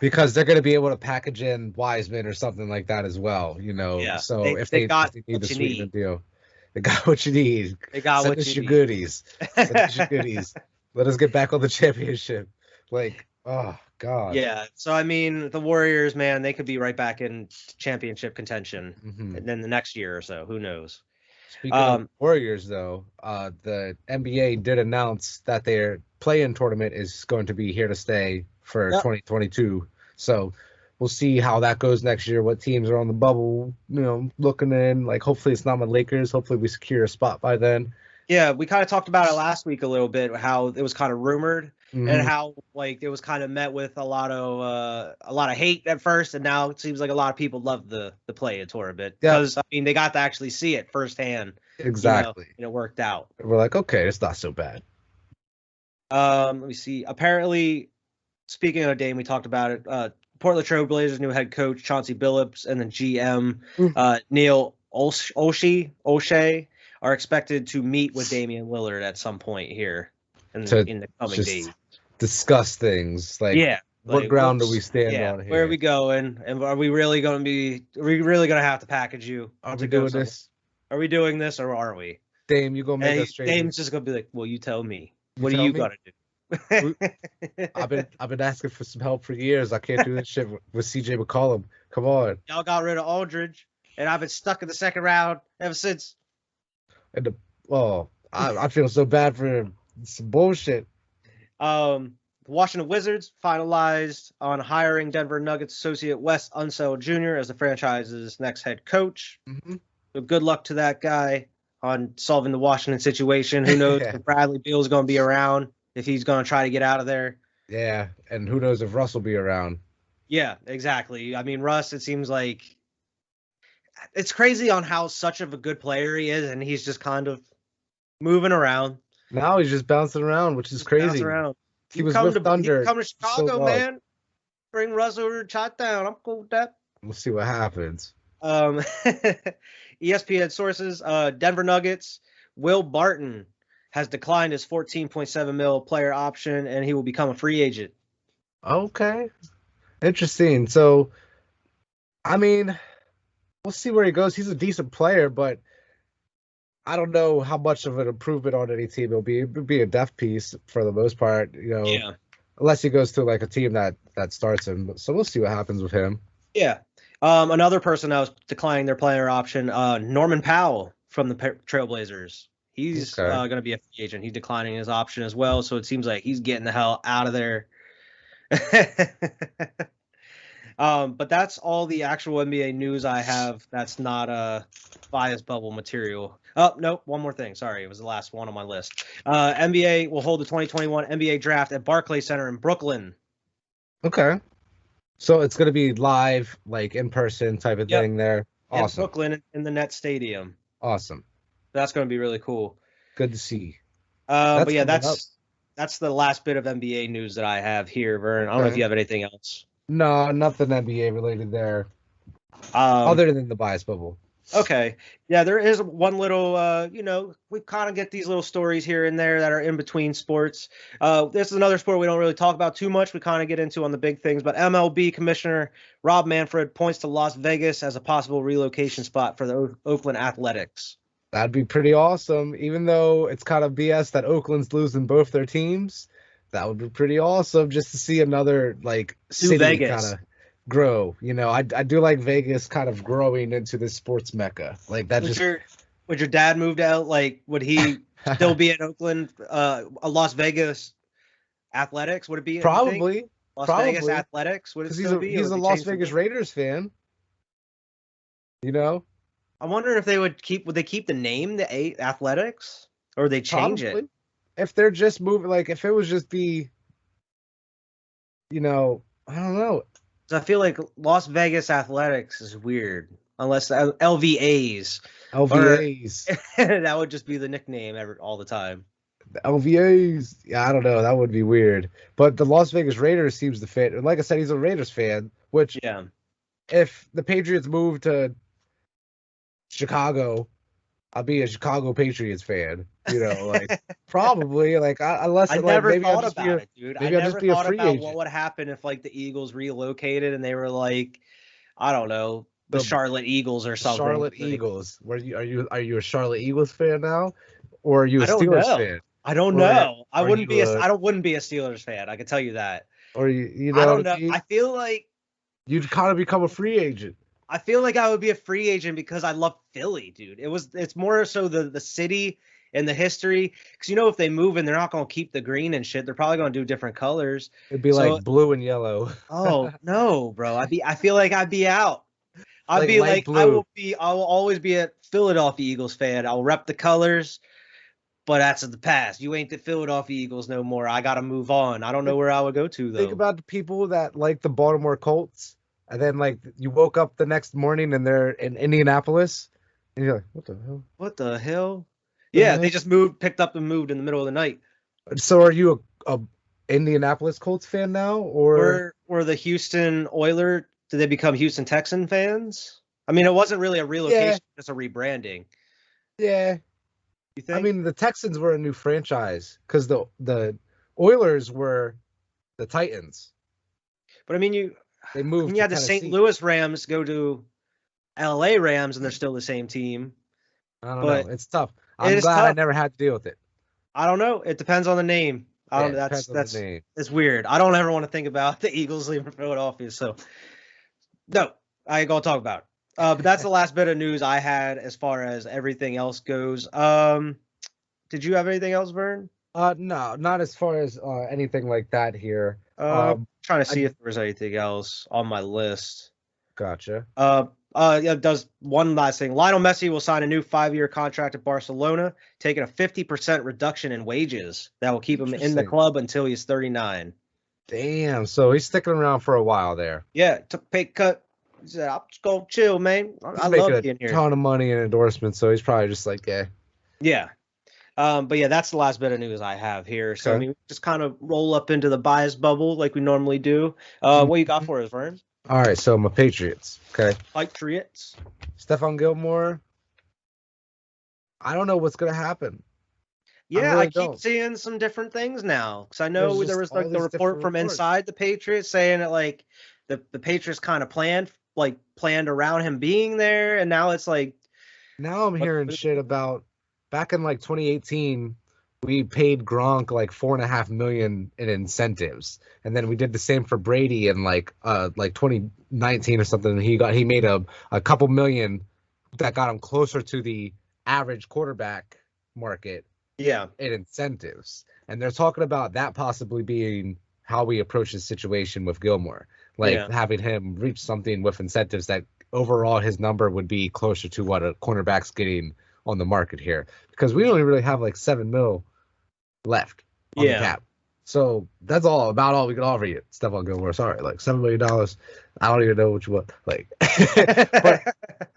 C: Because they're going to be able to package in Wiseman or something like that as well, you know. Yeah, so if they need to sweeten the deal, they got what you need.
B: They got
C: Send
B: what
C: us
B: you
C: your
B: need.
C: Goodies. Send us your goodies. Let us get back on the championship. Like, oh God.
B: Yeah. So I mean, the Warriors, man, they could be right back in championship contention, and then the next year or so, who knows?
C: Speaking of Warriors, though, the NBA did announce that their play-in tournament is going to be here to stay for 2022. So we'll see how that goes next year. What teams are on the bubble, you know, looking in. Like, hopefully it's not my Lakers. Hopefully we secure a spot by then.
B: Yeah, we kind of talked about it last week a little bit, how it was kind of rumored and how like it was kind of met with a lot of hate at first, and now it seems like a lot of people love the play-in tournament because I mean they got to actually see it firsthand.
C: Exactly.
B: You know, it worked out.
C: We're like, okay, it's not so bad.
B: Let me see. Apparently, speaking of Dame, we talked about it. Portland Trail Blazers new head coach Chauncey Billups and the GM Neil O'Shea are expected to meet with Damian Lillard at some point here in the coming days.
C: Discuss things like, what ground do we stand on here?
B: Where are we going? And are we really going to have to package you?
C: Are we doing this?
B: Are we doing this or are we?
C: Dame, you gonna make us straight?
B: Dame's just gonna be like, well, you tell me. What do you gotta do?
C: I've been asking for some help for years. I can't do this shit with CJ McCollum. Come on.
B: Y'all got rid of Aldridge, and I've been stuck in the second round ever since.
C: And I feel so bad for him. It's some bullshit.
B: The Washington Wizards finalized on hiring Denver Nuggets associate Wes Unseld Jr. as the franchise's next head coach. So good luck to that guy on solving the Washington situation. Who knows if Bradley Beal's going to be around, if he's going to try to get out of there.
C: Yeah, and who knows if Russ will be around.
B: Yeah, exactly. I mean, Russ, it seems like it's crazy on how such of a good player he is, and he's just kind of moving around.
C: Now he's just bouncing around, which is crazy. He was with Thunder.
B: Come to Chicago, man. Bring Russ over to Chi-Town. I'm cool with that.
C: We'll see what happens.
B: ESPN sources, Denver Nuggets, Will Barton has declined his $14.7 million player option, and he will become a free agent.
C: Okay. Interesting. So, I mean, we'll see where he goes. He's a decent player, but I don't know how much of an improvement on any team it'll be. It'll be a depth piece for the most part, you know, unless he goes to like a team that starts him. So we'll see what happens with him.
B: Yeah. Another person that was declining their player option, Norman Powell from the Trailblazers. He's going to be a free agent. He's declining his option as well. So it seems like he's getting the hell out of there. But that's all the actual NBA news I have. That's not bias bubble material. Oh, nope. One more thing. Sorry. It was the last one on my list. NBA will hold the 2021 NBA draft at Barclay Center in Brooklyn.
C: Okay. So it's going to be live, like in person type of thing there. Awesome.
B: In Brooklyn in the Net Stadium.
C: Awesome.
B: That's going to be really cool.
C: Good to see.
B: But yeah, that's the last bit of NBA news that I have here, Vern. I don't know if you have anything else.
C: No, nothing NBA related there,
B: Um,
C: other than the bias bubble.
B: Okay. Yeah, there is one little, we kind of get these little stories here and there that are in between sports. This is another sport we don't really talk about too much. We kind of get into on the big things, but MLB Commissioner Rob Manfred points to Las Vegas as a possible relocation spot for the Oakland Athletics.
C: That'd be pretty awesome. Even though it's kind of BS that Oakland's losing both their teams, that would be pretty awesome just to see another like city
B: Vegas.
C: kind of grow. I do like Vegas kind of growing into this sports mecca. Like that
B: Would your dad move out? Like, would he still be in Oakland, a Las Vegas Athletics? Would it be
C: probably
B: Las Vegas Athletics? Would it
C: because
B: still be?
C: he's a Las Vegas Raiders fan.
B: I'm wondering if would they keep the name the Athletics, or they change
C: Probably.
B: it?
C: If they're just moving, like if it was just be, I don't know.
B: I feel like Las Vegas Athletics is weird, unless LVAs.
C: LVAs.
B: That would just be the nickname all the time.
C: The LVAs. Yeah, I don't know. That would be weird. But the Las Vegas Raiders seems to fit. And like I said, he's a Raiders fan, which if the Patriots move to Chicago, I'll be a Chicago Patriots fan. Probably unless
B: I never thought about it, dude. I never thought about what would happen if like the Eagles relocated and they were like, I don't know, the Charlotte Eagles or something.
C: Charlotte Eagles. Are you a Charlotte Eagles fan now, or are you a Steelers fan?
B: I don't know. I wouldn't be a Steelers fan. I can tell you that.
C: Or
B: I don't know. I feel like
C: you'd kind of become a free agent.
B: I feel like I would be a free agent because I love Philly, dude. It's more so the city and the history. Because if they move and they're not going to keep the green and shit, they're probably going to do different colors.
C: It'd be like blue and yellow.
B: Oh no, bro! I feel like I'd be out. I'll always be a Philadelphia Eagles fan. I'll rep the colors, but that's in the past. You ain't the Philadelphia Eagles no more. I got to move on. I don't know where I would go to though.
C: Think about the people that like the Baltimore Colts. And then, you woke up the next morning and they're in Indianapolis, and you're like, "What the hell?
B: What the hell?" Yeah, they just picked up and moved in the middle of the night.
C: So, are you a Indianapolis Colts fan now, or
B: the Houston Oilers? Did they become Houston Texan fans? I mean, it wasn't really a relocation; just a rebranding.
C: Yeah.
B: You think?
C: I mean, the Texans were a new franchise because the Oilers were the Titans.
B: But I mean,
C: they moved.
B: You had the St. Louis Rams go to LA Rams, and they're still the same team.
C: I don't know. It's tough. I'm glad I never had to deal with it.
B: I don't know. It depends on the name. It's weird. I don't ever want to think about the Eagles leaving Philadelphia. So no, I ain't gonna talk about it. But that's the last bit of news I had as far as everything else goes. Did you have anything else, Vern?
C: No, not as far as anything like that here.
B: Trying to see if there was anything else on my list.
C: Gotcha.
B: Does one last thing. Lionel Messi will sign a new 5-year contract at Barcelona, taking a 50% reduction in wages that will keep him in the club until he's 39.
C: Damn, so he's sticking around for a while there.
B: Yeah, took a pay cut. He said, I'm just going to chill, man. I love being here.
C: A ton of money and endorsements, so he's probably just like, yeah.
B: Yeah. But yeah, that's the last bit of news I have here. So, I mean, just kind of roll up into the bias bubble like we normally do. What you got for us, Vern?
C: All right, so my Patriots. Okay.
B: Patriots.
C: Stephon Gilmore. I don't know what's going to happen.
B: Yeah, I keep seeing some different things now. Because I know there was like the report from inside the Patriots saying that like the Patriots kind of planned around him being there. And now it's like.
C: Now I'm hearing shit about back in like 2018, we paid Gronk like $4.5 million in incentives, and then we did the same for Brady in like 2019 or something. He made a couple million that got him closer to the average quarterback market.
B: Yeah,
C: in incentives, and they're talking about that possibly being how we approach this situation with Gilmore, having him reach something with incentives that overall his number would be closer to what a cornerback's getting on the market here, because we only really have like $7 million left on the cap. So that's about all we can offer you. Stephon Gilmore, sorry, like $7 million. I don't even know what you want. Like, but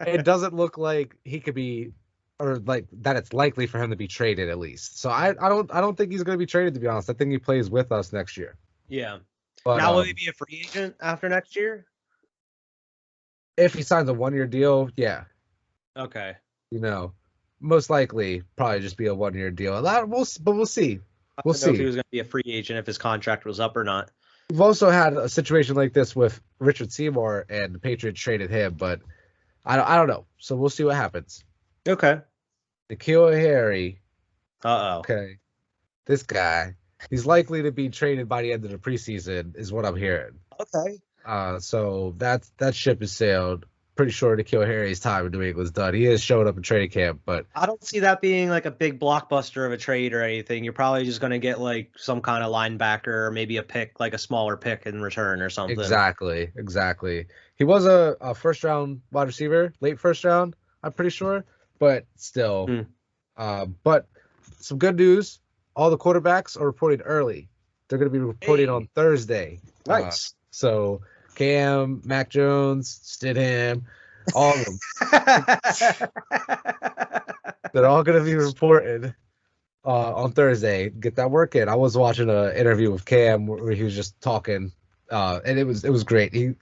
C: it doesn't look like he could be, or like that it's likely for him to be traded at least. So I don't think he's going to be traded, to be honest. I think he plays with us next year.
B: Yeah.
C: But
B: Now, will he be a free agent after next year?
C: if he signs a 1-year deal, yeah,
B: Okay.
C: most likely probably just be a 1-year deal. But we'll see.
B: I
C: We'll
B: don't know if he
C: see.
B: was going to be a free agent if his contract was up or not.
C: We've also had a situation like this with Richard Seymour, and the Patriots traded him, but I don't know. So we'll see what happens.
B: Okay.
C: N'Keal Harry,
B: Uh-oh.
C: okay, this guy, he's likely to be traded by the end of the preseason, is what I'm hearing.
B: Okay.
C: So that ship has sailed. Pretty sure N'Keal Harry's time in New England's done. He has showed up in training camp, but
B: I don't see that being like a big blockbuster of a trade or anything. You're probably just going to get like some kind of linebacker or maybe a pick, like a smaller pick in return or something.
C: exactly. He was a first round wide receiver, late first round, I'm pretty sure, but still. But some good news: all the quarterbacks are reporting early. They're going to be reporting on Thursday.
B: Nice.
C: So Cam, Mac Jones, Stidham, all of them. They're all going to be reported on Thursday. Get that work in. I was watching an interview with Cam where he was just talking, and it was great. To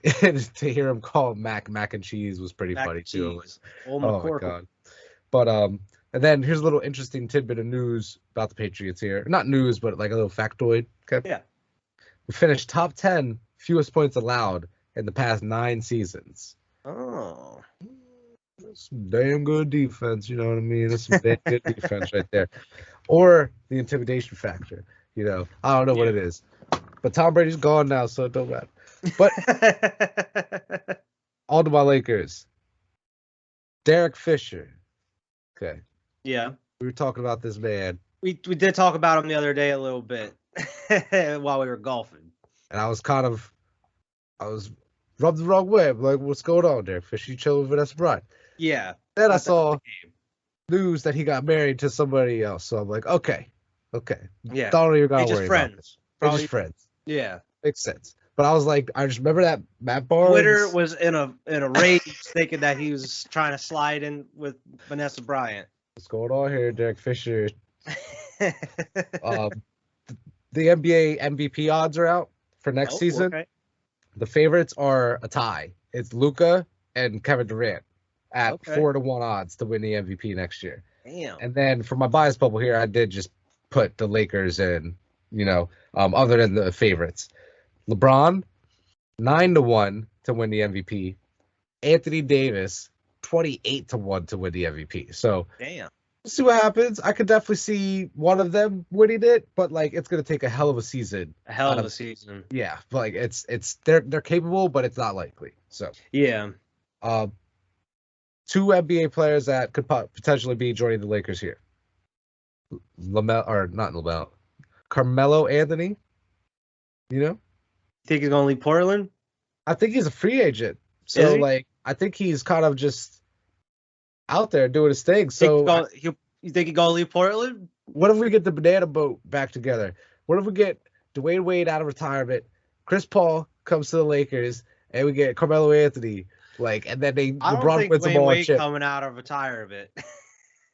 C: hear him call Mac and cheese was pretty funny too.
B: Oh
C: my god! But and then here's a little interesting tidbit of news about the Patriots here. Not news, but like a little factoid. Okay.
B: Yeah.
C: We finished top 10 fewest points allowed in the past 9 seasons.
B: Oh.
C: That's some damn good defense, you know what I mean? That's some damn good defense right there. Or the intimidation factor, I don't know what it is. But Tom Brady's gone now, so it don't matter. But all to my Lakers. Derek Fisher. Okay.
B: Yeah.
C: We were talking about this man.
B: We did talk about him the other day a little bit while we were golfing.
C: And I was rubbed the wrong way. I'm like, what's going on there? Fishy chilling with Vanessa Bryant.
B: Yeah.
C: Then I saw news that he got married to somebody else. So I'm like, okay.
B: Yeah.
C: Don't even gotta
B: They just
C: worry
B: friends.
C: about this. They're just friends.
B: Yeah.
C: Makes sense. But I was like, I just remember that Matt Barnes.
B: Twitter was in a rage thinking that he was trying to slide in with Vanessa Bryant.
C: What's going on here, Derek Fisher? The NBA MVP odds are out for next season.
B: Okay.
C: The favorites are a tie. It's Luka and Kevin Durant at 4-1 odds to win the MVP next year.
B: Damn.
C: And then for my bias bubble here, I did just put the Lakers in, other than the favorites. LeBron, 9-1 to win the MVP. Anthony Davis, 28-1 to win the MVP. So
B: damn.
C: We'll see what happens. I could definitely see one of them winning it, but like it's gonna take a hell of a season.
B: A hell of a season.
C: Yeah, like it's they're capable, but it's not likely. So
B: yeah.
C: 2 NBA players that could potentially be joining the Lakers here. Carmelo Anthony.
B: Think he's gonna leave Portland?
C: I think he's a free agent. So like I think he's kind of just out there doing his thing. So
B: you think he's gonna leave Portland?
C: What if we get the banana boat back together? What if we get Dwayne Wade out of retirement? Chris Paul comes to the Lakers, and we get Carmelo Anthony. And then LeBron wins them all
B: Wade
C: chip.
B: Coming out of retirement.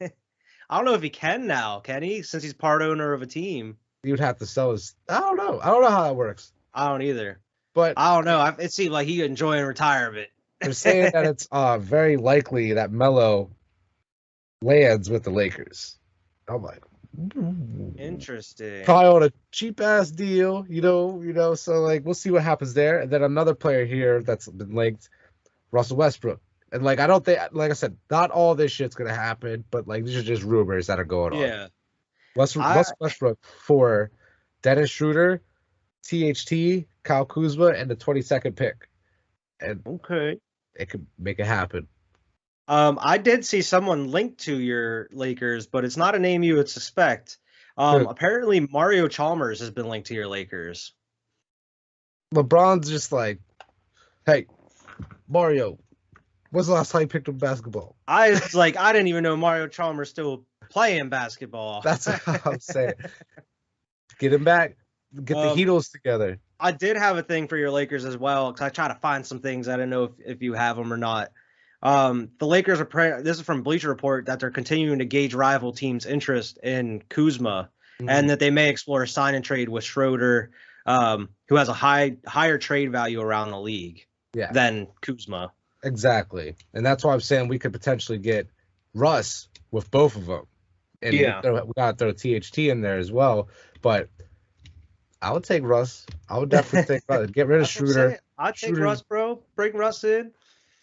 B: I don't know if he can now. Can he? Since he's part owner of a team,
C: He would have to sell his. I don't know how that works.
B: I don't either.
C: But
B: I don't know. It seemed like he enjoying retirement.
C: They're saying that it's very likely that Melo lands with the Lakers. I'm like,
B: interesting.
C: Probably on a cheap ass deal, So like, we'll see what happens there. And then another player here that's been linked, Russell Westbrook. And like, I don't think, like I said, not all this shit's gonna happen, but like these are just rumors that are going on.
B: Yeah.
C: Westbrook for Dennis Schroeder, THT, Kyle Kuzma, and the 22nd pick. And it could make it happen.
B: I did see someone linked to your Lakers, but it's not a name you would suspect. Apparently Mario Chalmers has been linked to your Lakers.
C: LeBron's just like, hey, Mario, when's the last time you picked up basketball?
B: I didn't even know Mario Chalmers still playing basketball.
C: That's what I'm saying. Get him back. Get the Heatles together.
B: I did have a thing for your Lakers as well, because I try to find some things. I didn't know if you have them or not. The Lakers this is from Bleacher Report, that they're continuing to gauge rival teams' interest in Kuzma, and that they may explore a sign and trade with Schroeder who has a higher trade value around the league
C: Yeah.
B: than Kuzma.
C: Exactly. And that's why I'm saying we could potentially get Russ with both of them. And
B: Yeah.
C: we got to throw THT in there as well. But I would take Russ. I would definitely take Russ. Get rid of
B: That's what I'm
C: Schroeder.
B: saying. I'd take
C: Schroeder's-
B: Russ, bro. Bring Russ in.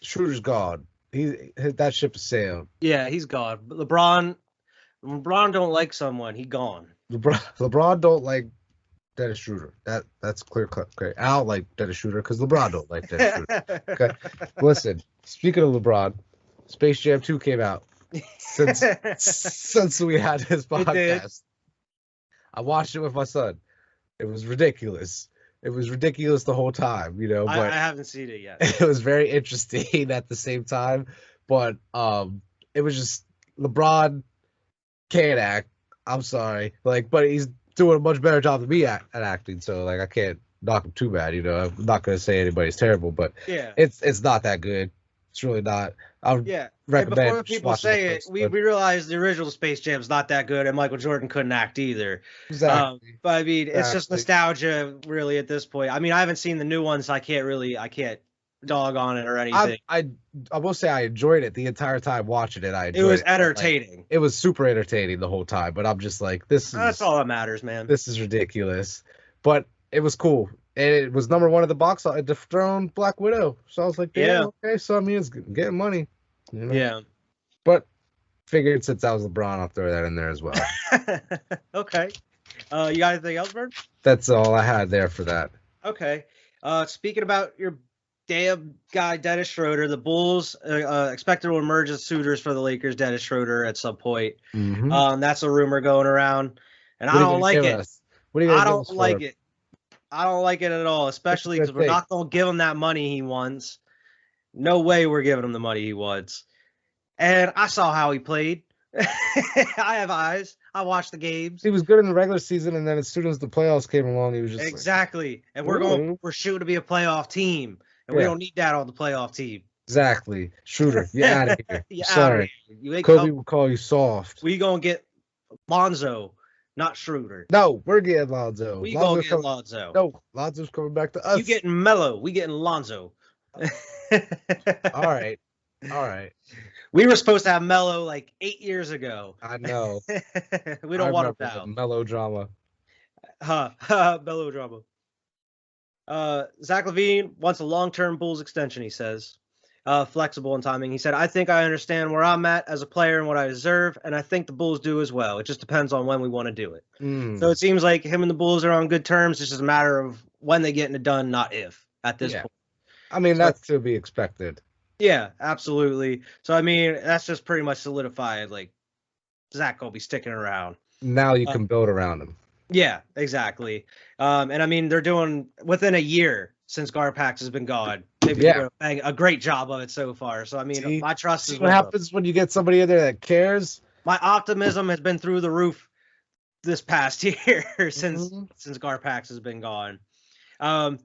C: Schroeder's gone. That ship has sailed.
B: Yeah, he's gone. But LeBron don't like someone. He gone.
C: LeBron don't like Dennis Schroeder. That's clear cut. Okay. I don't like Dennis Schroeder because LeBron don't like Dennis Schroeder. Okay. Listen, speaking of LeBron, Space Jam 2 came out. Since we had this podcast, I watched it with my son. It was ridiculous. It was ridiculous the whole time, you know. But
B: I haven't seen it yet.
C: it was very interesting at the same time. But it was just LeBron can't act. I'm sorry, but he's doing a much better job than me at acting. So I can't knock him too bad, you know. I'm not gonna say anybody's terrible, but
B: yeah,
C: it's not that good. It's really not. I would recommend.
B: Before people say it, we realize the original Space Jam's not that good, and Michael Jordan couldn't act either.
C: Exactly.
B: But I mean, it's just nostalgia, really, at this point. I mean, I haven't seen the new ones, so I can't dog on it or anything.
C: I will say I enjoyed it the entire time watching it. It
B: was entertaining.
C: It was super entertaining the whole time, but I'm just like, that's
B: all that matters, man.
C: This is ridiculous. But it was cool. And it was number one at the box office, dethroned Black Widow. So I was like, okay, so I mean, it's getting money. You know?
B: Yeah.
C: But figured since I was LeBron, I'll throw that in there as well.
B: Okay. You got anything else, Bird?
C: That's all I had there for that.
B: Okay. Speaking about your damn guy, Dennis Schroeder, the Bulls expected to emerge as suitors for the Lakers, Dennis Schroeder, at some point.
C: Mm-hmm.
B: That's a rumor going around, and I don't like it. I don't like it. I don't like it at all, especially because we're not going to give him that money he wants. No way we're giving him the money he wants. And I saw how he played. I have eyes. I watched the games.
C: He was good in the regular season, and then as soon as the playoffs came along, he was just
B: exactly. And we're shooting to be a playoff team, and we don't need that on the playoff team.
C: Exactly. Schroeder, you're out of here.
B: You're
C: sorry.
B: You ain't
C: Kobe will call you soft.
B: We gonna get Lonzo. Not Schroeder.
C: No, we're getting Lonzo.
B: We gonna get Lonzo.
C: No, Lonzo's coming back to us.
B: You getting Melo. We getting Lonzo.
C: All right.
B: We were supposed to have Melo like 8 years ago.
C: I know.
B: We don't want him now.
C: Melodrama.
B: Melodrama. Zach Levine wants a long-term Bulls extension, he says. Flexible in timing. He said, I think I understand where I'm at as a player and what I deserve, and I think the Bulls do as well. It just depends on when we want to do it. So it seems like him and the Bulls are on good terms. It's just a matter of when they get it done, not if, at this point.
C: I mean, that's to be expected.
B: Yeah, absolutely. So, I mean, that's just pretty much solidified. Like, Zach will be sticking around.
C: Now you can build around him.
B: Yeah, exactly. And, I mean, they're doing, within a year since Garpax has been gone, they've been doing a great job of it so far. So, I mean, my trust is
C: what happens when you get somebody in there that cares.
B: My optimism has been through the roof this past year since Garpax has been gone.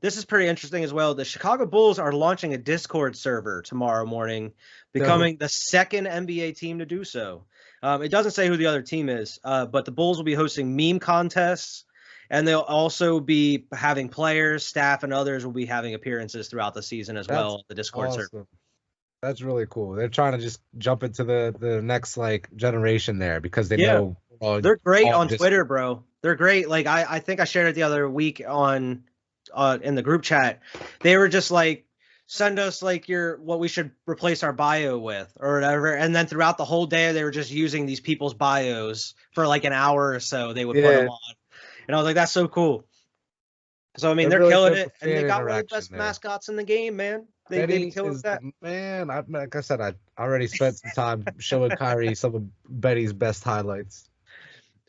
B: This is pretty interesting as well. The Chicago Bulls are launching a Discord server tomorrow morning, becoming the second NBA team to do so. It doesn't say who the other team is, but the Bulls will be hosting meme contests, and they'll also be having players, staff, and others will be having appearances throughout the season as well at the Discord server.
C: That's really cool. They're trying to just jump into the next generation there because they know.
B: They're great on Twitter, bro. They're great. Like I think I shared it the other week in the group chat. They were just like, send us like what we should replace our bio with or whatever. And then throughout the whole day, they were just using these people's bios for like an hour or so. They would put them on. And I was like, that's so cool. So, I mean, they're really killing it. And they got one of the best mascots in the game, man. They killed that.
C: Man, like I said, I already spent some time showing Kyrie some of Betty's best highlights.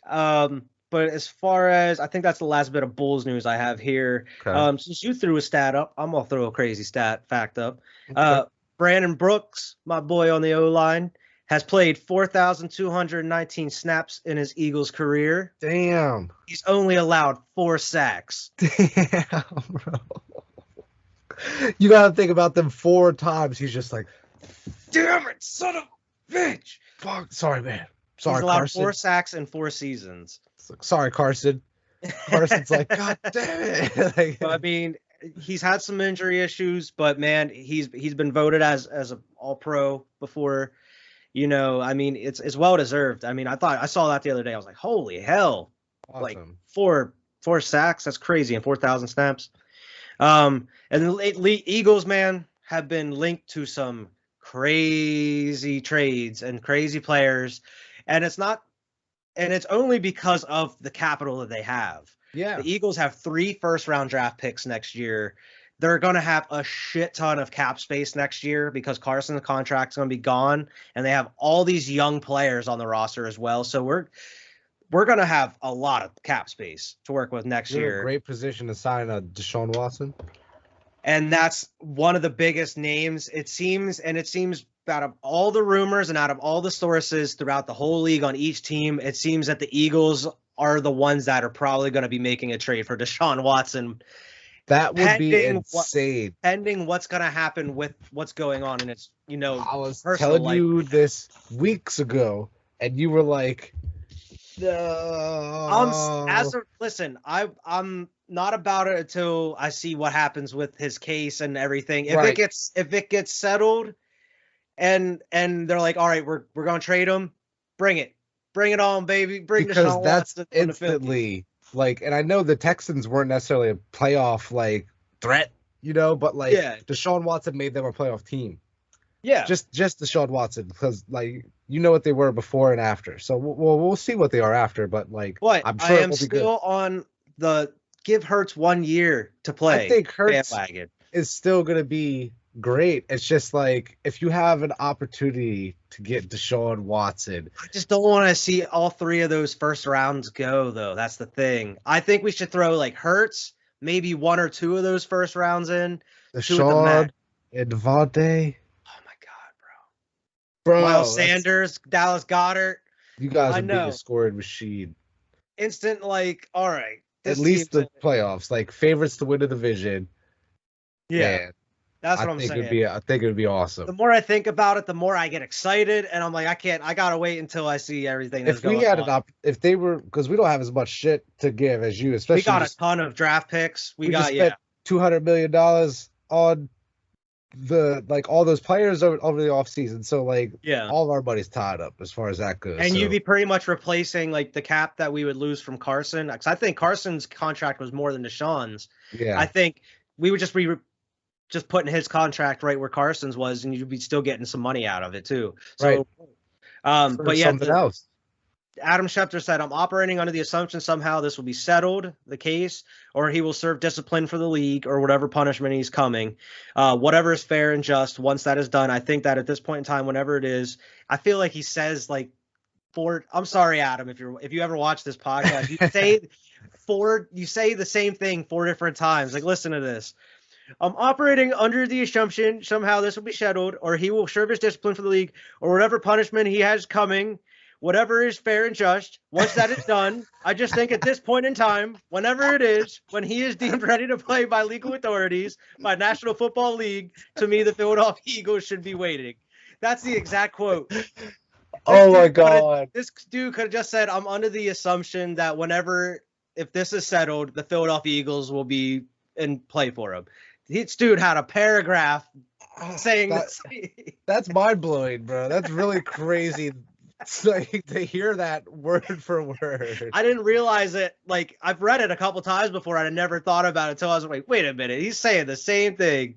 B: But as far as, I think that's the last bit of Bulls news I have here. Okay. Since you threw a stat up, I'm going to throw a crazy fact up. Okay. Brandon Brooks, my boy on the O-line, has played 4,219 snaps in his Eagles career.
C: Damn.
B: He's only allowed 4 sacks.
C: Damn, bro. You got to think about them 4 times. He's just like, damn it, son of a bitch. Fuck. Sorry, man. Sorry,
B: He's allowed
C: Carson.
B: 4 sacks in 4 seasons.
C: Sorry, Carson. Carson's like, God damn it. Like,
B: I mean, he's had some injury issues, but man, he's been voted as an All Pro before. You know, I mean, it's well deserved. I mean, I saw that the other day. I was like, holy hell, like
C: awesome.
B: four sacks. That's crazy, and 4,000 snaps. And the Eagles, man, have been linked to some crazy trades and crazy players, and it's only because of the capital that they have.
C: Yeah.
B: The Eagles have 3 first-round draft picks next year. They're going to have a shit ton of cap space next year because Carson's contract is going to be gone, and they have all these young players on the roster as well. So we're going to have a lot of cap space to work with next
C: You're in
B: year.
C: a great position to sign a Deshaun Watson.
B: And that's one of the biggest names, it seems out of all the rumors and out of all the sources throughout the whole league on each team, it seems that the Eagles are the ones that are probably going to be making a trade for Deshaun Watson.
C: That would be insane.
B: Pending what's going to happen with what's going on in its,
C: I was
B: personal
C: telling
B: life.
C: you this weeks ago, and you were like, no.
B: Listen, I'm not about it until I see what happens with his case and everything. If
C: Right.
B: it gets settled and they're like, all right, we're going to trade him, bring it on, baby. Bring
C: Because
B: Deshaun
C: that's
B: Watson on the field.
C: instantly like, and I know the Texans weren't necessarily a playoff like threat, but like
B: Yeah.
C: Deshaun Watson made them a playoff team.
B: Yeah.
C: Just Deshaun Watson, because like what they were before and after. So we'll see what they are after, but like I'm sure
B: I
C: it
B: am
C: will be good.
B: still on the give Hurts 1 year to play.
C: I think Hurts
B: bandwagon.
C: is still going to be great. It's just like if you have an opportunity to get Deshaun Watson,
B: I just don't want to see all 3 of those first rounds go, though. That's the thing. I think we should throw like Hurts, maybe 1 or 2 of those first rounds in.
C: Deshaun and Devontae.
B: Oh my God,
C: Bro,
B: Miles Sanders, Dallas Goedert,
C: you guys
B: I
C: would be
B: know.
C: a scoring machine.
B: instant like, all right.
C: At least the playoffs, like favorites to win the division.
B: Yeah,
C: Man,
B: that's what
C: I
B: I'm
C: think
B: saying.
C: I think it would be awesome.
B: The more I think about it, the more I get excited, and I'm like, I gotta wait until I see everything that's
C: If we
B: going
C: had
B: on.
C: if they were, because we don't have as much shit to give as you, especially
B: We got a ton of draft picks. We
C: just
B: got
C: spent $200 million on all those players over the offseason. So like all of our money's tied up as far as that goes.
B: And
C: so.
B: you'd be pretty much replacing like the cap that we would lose from Carson, because I think Carson's contract was more than Deshaun's.
C: Yeah,
B: I think we would just be just putting his contract right where Carson's was, and you'd be still getting some money out of it too. So,
C: right.
B: But yeah,
C: something else.
B: Adam Schefter said, I'm operating under the assumption somehow this will be settled, the case, or he will serve discipline for the league or whatever punishment he's coming. Whatever is fair and just. Once that is done, I think that at this point in time, whenever it is, I feel like he says like I'm sorry, Adam, if you ever watch this podcast, you say the same thing 4 different times. Like, listen to this. I'm operating under the assumption somehow this will be settled, or he will serve his discipline for the league, or whatever punishment he has coming. Whatever is fair and just. Once that is done, I just think at this point in time, whenever it is, when he is deemed ready to play by legal authorities, by National Football League, to me, the Philadelphia Eagles should be waiting. That's the exact quote.
C: Oh my God.
B: This dude could have just said, I'm under the assumption that if this is settled, the Philadelphia Eagles will be in play for him. This dude had a paragraph saying
C: that's mind blowing, bro. That's really crazy. Like to hear that word for word.
B: I didn't realize it. Like, I've read it a couple times before, and I never thought about it until I was like, wait a minute, he's saying the same thing.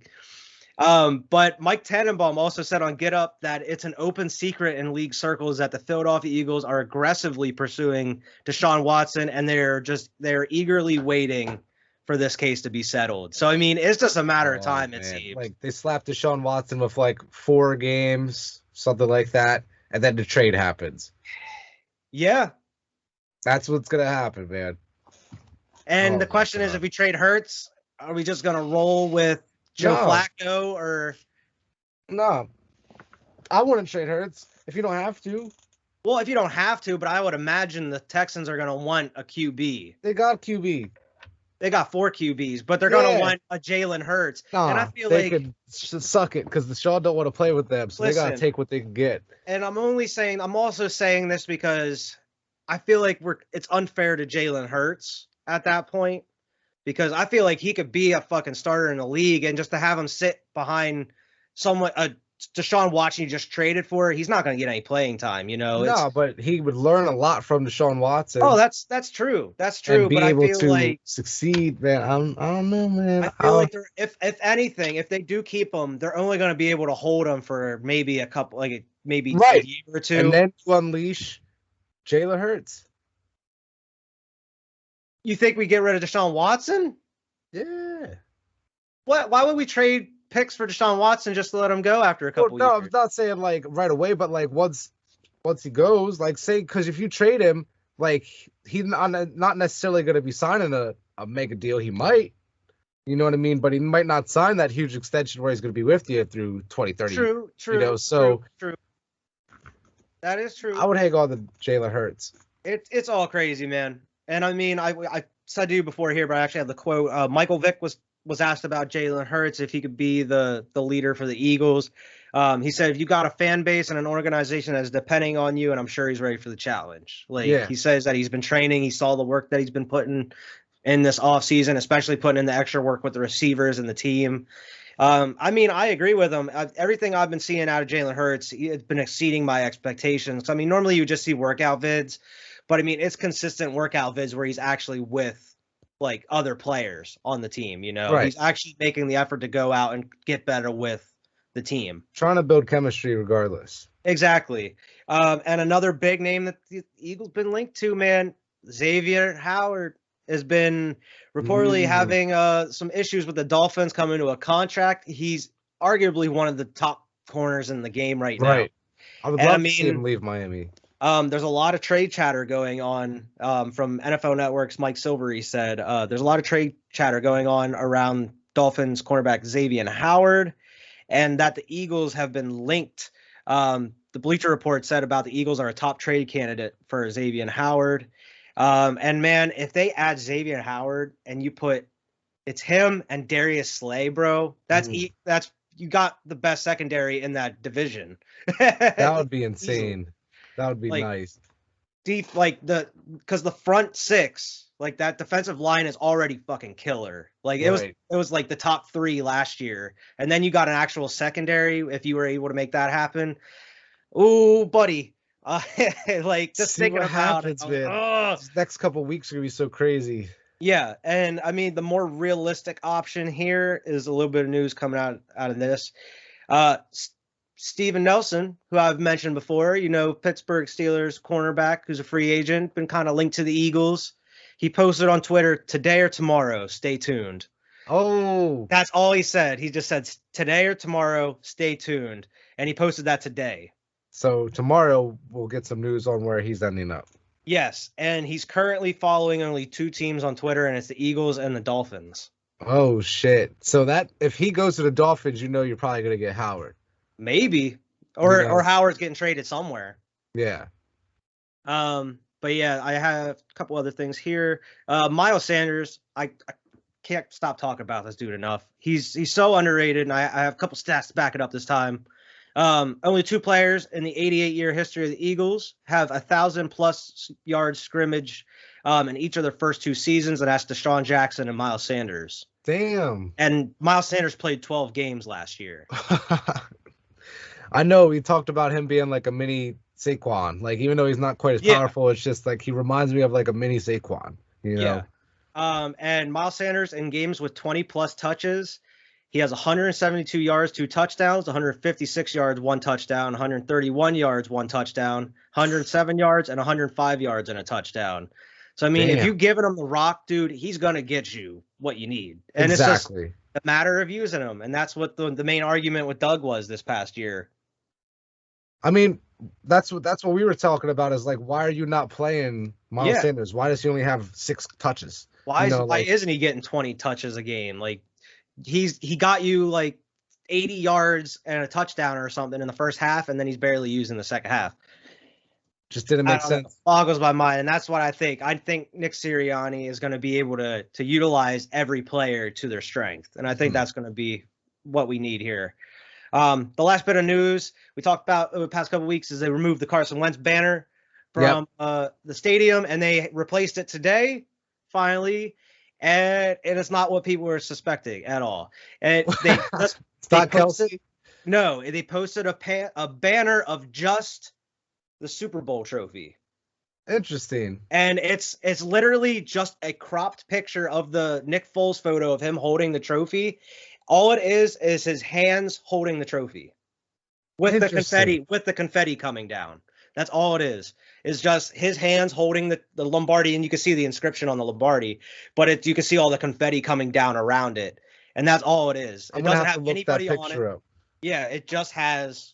B: But Mike Tannenbaum also said on Get Up that it's an open secret in league circles that the Philadelphia Eagles are aggressively pursuing Deshaun Watson, and they're eagerly waiting for this case to be settled. So, I mean, it's just a matter of time, it seems.
C: Like, they slapped Deshaun Watson with like 4 games, something like that. And then the trade happens.
B: Yeah.
C: That's what's going to happen, man.
B: And the question is, if we trade Hurts, are we just going to roll with Joe Flacco or?
C: No. I wouldn't trade Hurts if you don't have to.
B: Well, if you don't have to, but I would imagine the Texans are going to want a QB.
C: They got QB.
B: They got 4 QBs, but they're going to want a Jalen Hurts.
C: Nah,
B: and I feel
C: they
B: like
C: could suck it because the Shaw don't want to play with them, so they got to take what they can get.
B: And I'm also saying this because I feel like it's unfair to Jalen Hurts at that point, because I feel like he could be a fucking starter in the league, and just to have him sit behind someone, Deshaun Watson you just traded for, he's not going to get any playing time,
C: No, but he would learn a lot from Deshaun Watson.
B: Oh, that's true. That's true.
C: And be
B: but I
C: able
B: feel
C: to
B: like
C: succeed, man. I don't know, man.
B: I feel like if anything, if they do keep him, they're only going to be able to hold him for maybe a couple, like maybe
C: Right.
B: a year or two,
C: and then to unleash Jalen Hurts.
B: You think we get rid of Deshaun Watson?
C: Yeah.
B: What? Why would we trade picks for Deshaun Watson just to let him go after a couple
C: No,
B: years?
C: I'm not saying like right away, but like once he goes, like say, because if you trade him, like he's not necessarily going to be signing a mega deal. He might, you know what I mean, but he might not sign that huge extension where he's going to be with you through 2030.
B: True. True. That is true.
C: I would hang on to Jalen Hurts.
B: It's all crazy, man. And I mean, I said to you before here, but I actually have the quote. Michael Vick was asked about Jalen Hurts if he could be the leader for the Eagles. He said, if you got a fan base and an organization that's depending on you, and I'm sure he's ready for the challenge. He says that he's been training. He saw the work that he's been putting in this offseason, especially putting in the extra work with the receivers and the team. I mean, I agree with him. Everything I've been seeing out of Jalen Hurts, it's been exceeding my expectations. I mean, normally you just see workout vids, but I mean, it's consistent workout vids where he's actually with like other players on the team,
C: Right.
B: He's actually making the effort to go out and get better with the team.
C: Trying to build chemistry regardless.
B: Exactly. And another big name that the Eagles been linked to, man, Xavier Howard has been reportedly having some issues with the Dolphins coming to a contract. He's arguably one of the top corners in the game right now.
C: Right. I would love to see him leave Miami.
B: There's a lot of trade chatter going on from NFL Network's Mike Silvery said there's a lot of trade chatter going on around Dolphins cornerback Xavier Howard, and that the Eagles have been linked. The Bleacher Report said about the Eagles are a top trade candidate for Xavier Howard. And man, if they add Xavier Howard and you put it's him and Darius Slay, bro, that's you got the best secondary in that division.
C: That would be insane. That would be nice.
B: Deep, because the front six, like that defensive line is already fucking killer. Like it was like the top 3 last year, and then you got an actual secondary. If you were able to make that happen, ooh, buddy. Like just
C: see
B: thinking
C: what
B: about
C: happens,
B: it.
C: Man. These next couple weeks are gonna be so crazy.
B: Yeah, and I mean the more realistic option here is a little bit of news coming out of this. Steven Nelson, who I've mentioned before, Pittsburgh Steelers cornerback, who's a free agent, been kind of linked to the Eagles. He posted on Twitter, today or tomorrow, stay tuned.
C: Oh.
B: That's all he said. He just said, today or tomorrow, stay tuned. And he posted that today.
C: So tomorrow we'll get some news on where he's ending up.
B: Yes, and he's currently following only 2 teams on Twitter, and it's the Eagles and the Dolphins.
C: Oh, shit. So that if he goes to the Dolphins, you're probably going to get Howard.
B: Maybe. Or Howard's getting traded somewhere.
C: Yeah.
B: But yeah, I have a couple other things here. Miles Sanders, I can't stop talking about this dude enough. He's so underrated, and I have a couple stats to back it up this time. Only 2 players in the 88-year history of the Eagles have 1,000+ yards scrimmage in each of their first 2 seasons, and that's Deshaun Jackson and Miles Sanders.
C: Damn.
B: And Miles Sanders played 12 games last year.
C: I know we talked about him being like a mini Saquon. Like, even though he's not quite as powerful, it's just like he reminds me of like a mini Saquon, Yeah.
B: And Miles Sanders in games with 20+ touches, he has 172 yards, 2 touchdowns, 156 yards, 1 touchdown, 131 yards, 1 touchdown, 107 yards, and 105 yards and a touchdown. So, I mean, if you're giving him the rock, dude, he's going to get you what you need. And it's just a matter of using him. And that's what the main argument with Doug was this past year.
C: I mean, that's what we were talking about is like, why are you not playing Miles Sanders? Why does he only have 6 touches? Why
B: isn't he getting 20 touches a game? Like, he got you like 80 yards and a touchdown or something in the first half, and then he's barely used in the second half.
C: Just didn't make sense.
B: It boggles my mind, and that's what I think. I think Nick Sirianni is going to be able to utilize every player to their strength, and I think that's going to be what we need here. The last bit of news we talked about over the past couple of weeks is they removed the Carson Wentz banner from the stadium, and they replaced it today. finally, and it's not what people were suspecting at all. And they just
C: It's not Kelsey.
B: no, they posted a banner of just the Super Bowl trophy.
C: Interesting.
B: And it's literally just a cropped picture of the Nick Foles photo of him holding the trophy. All it is his hands holding the trophy with the confetti coming down. That's all it is. It's just his hands holding the Lombardi, and you can see the inscription on the Lombardi, but you can see all the confetti coming down around it. And that's all it is. It doesn't have anybody on it.
C: Up.
B: Yeah, it just has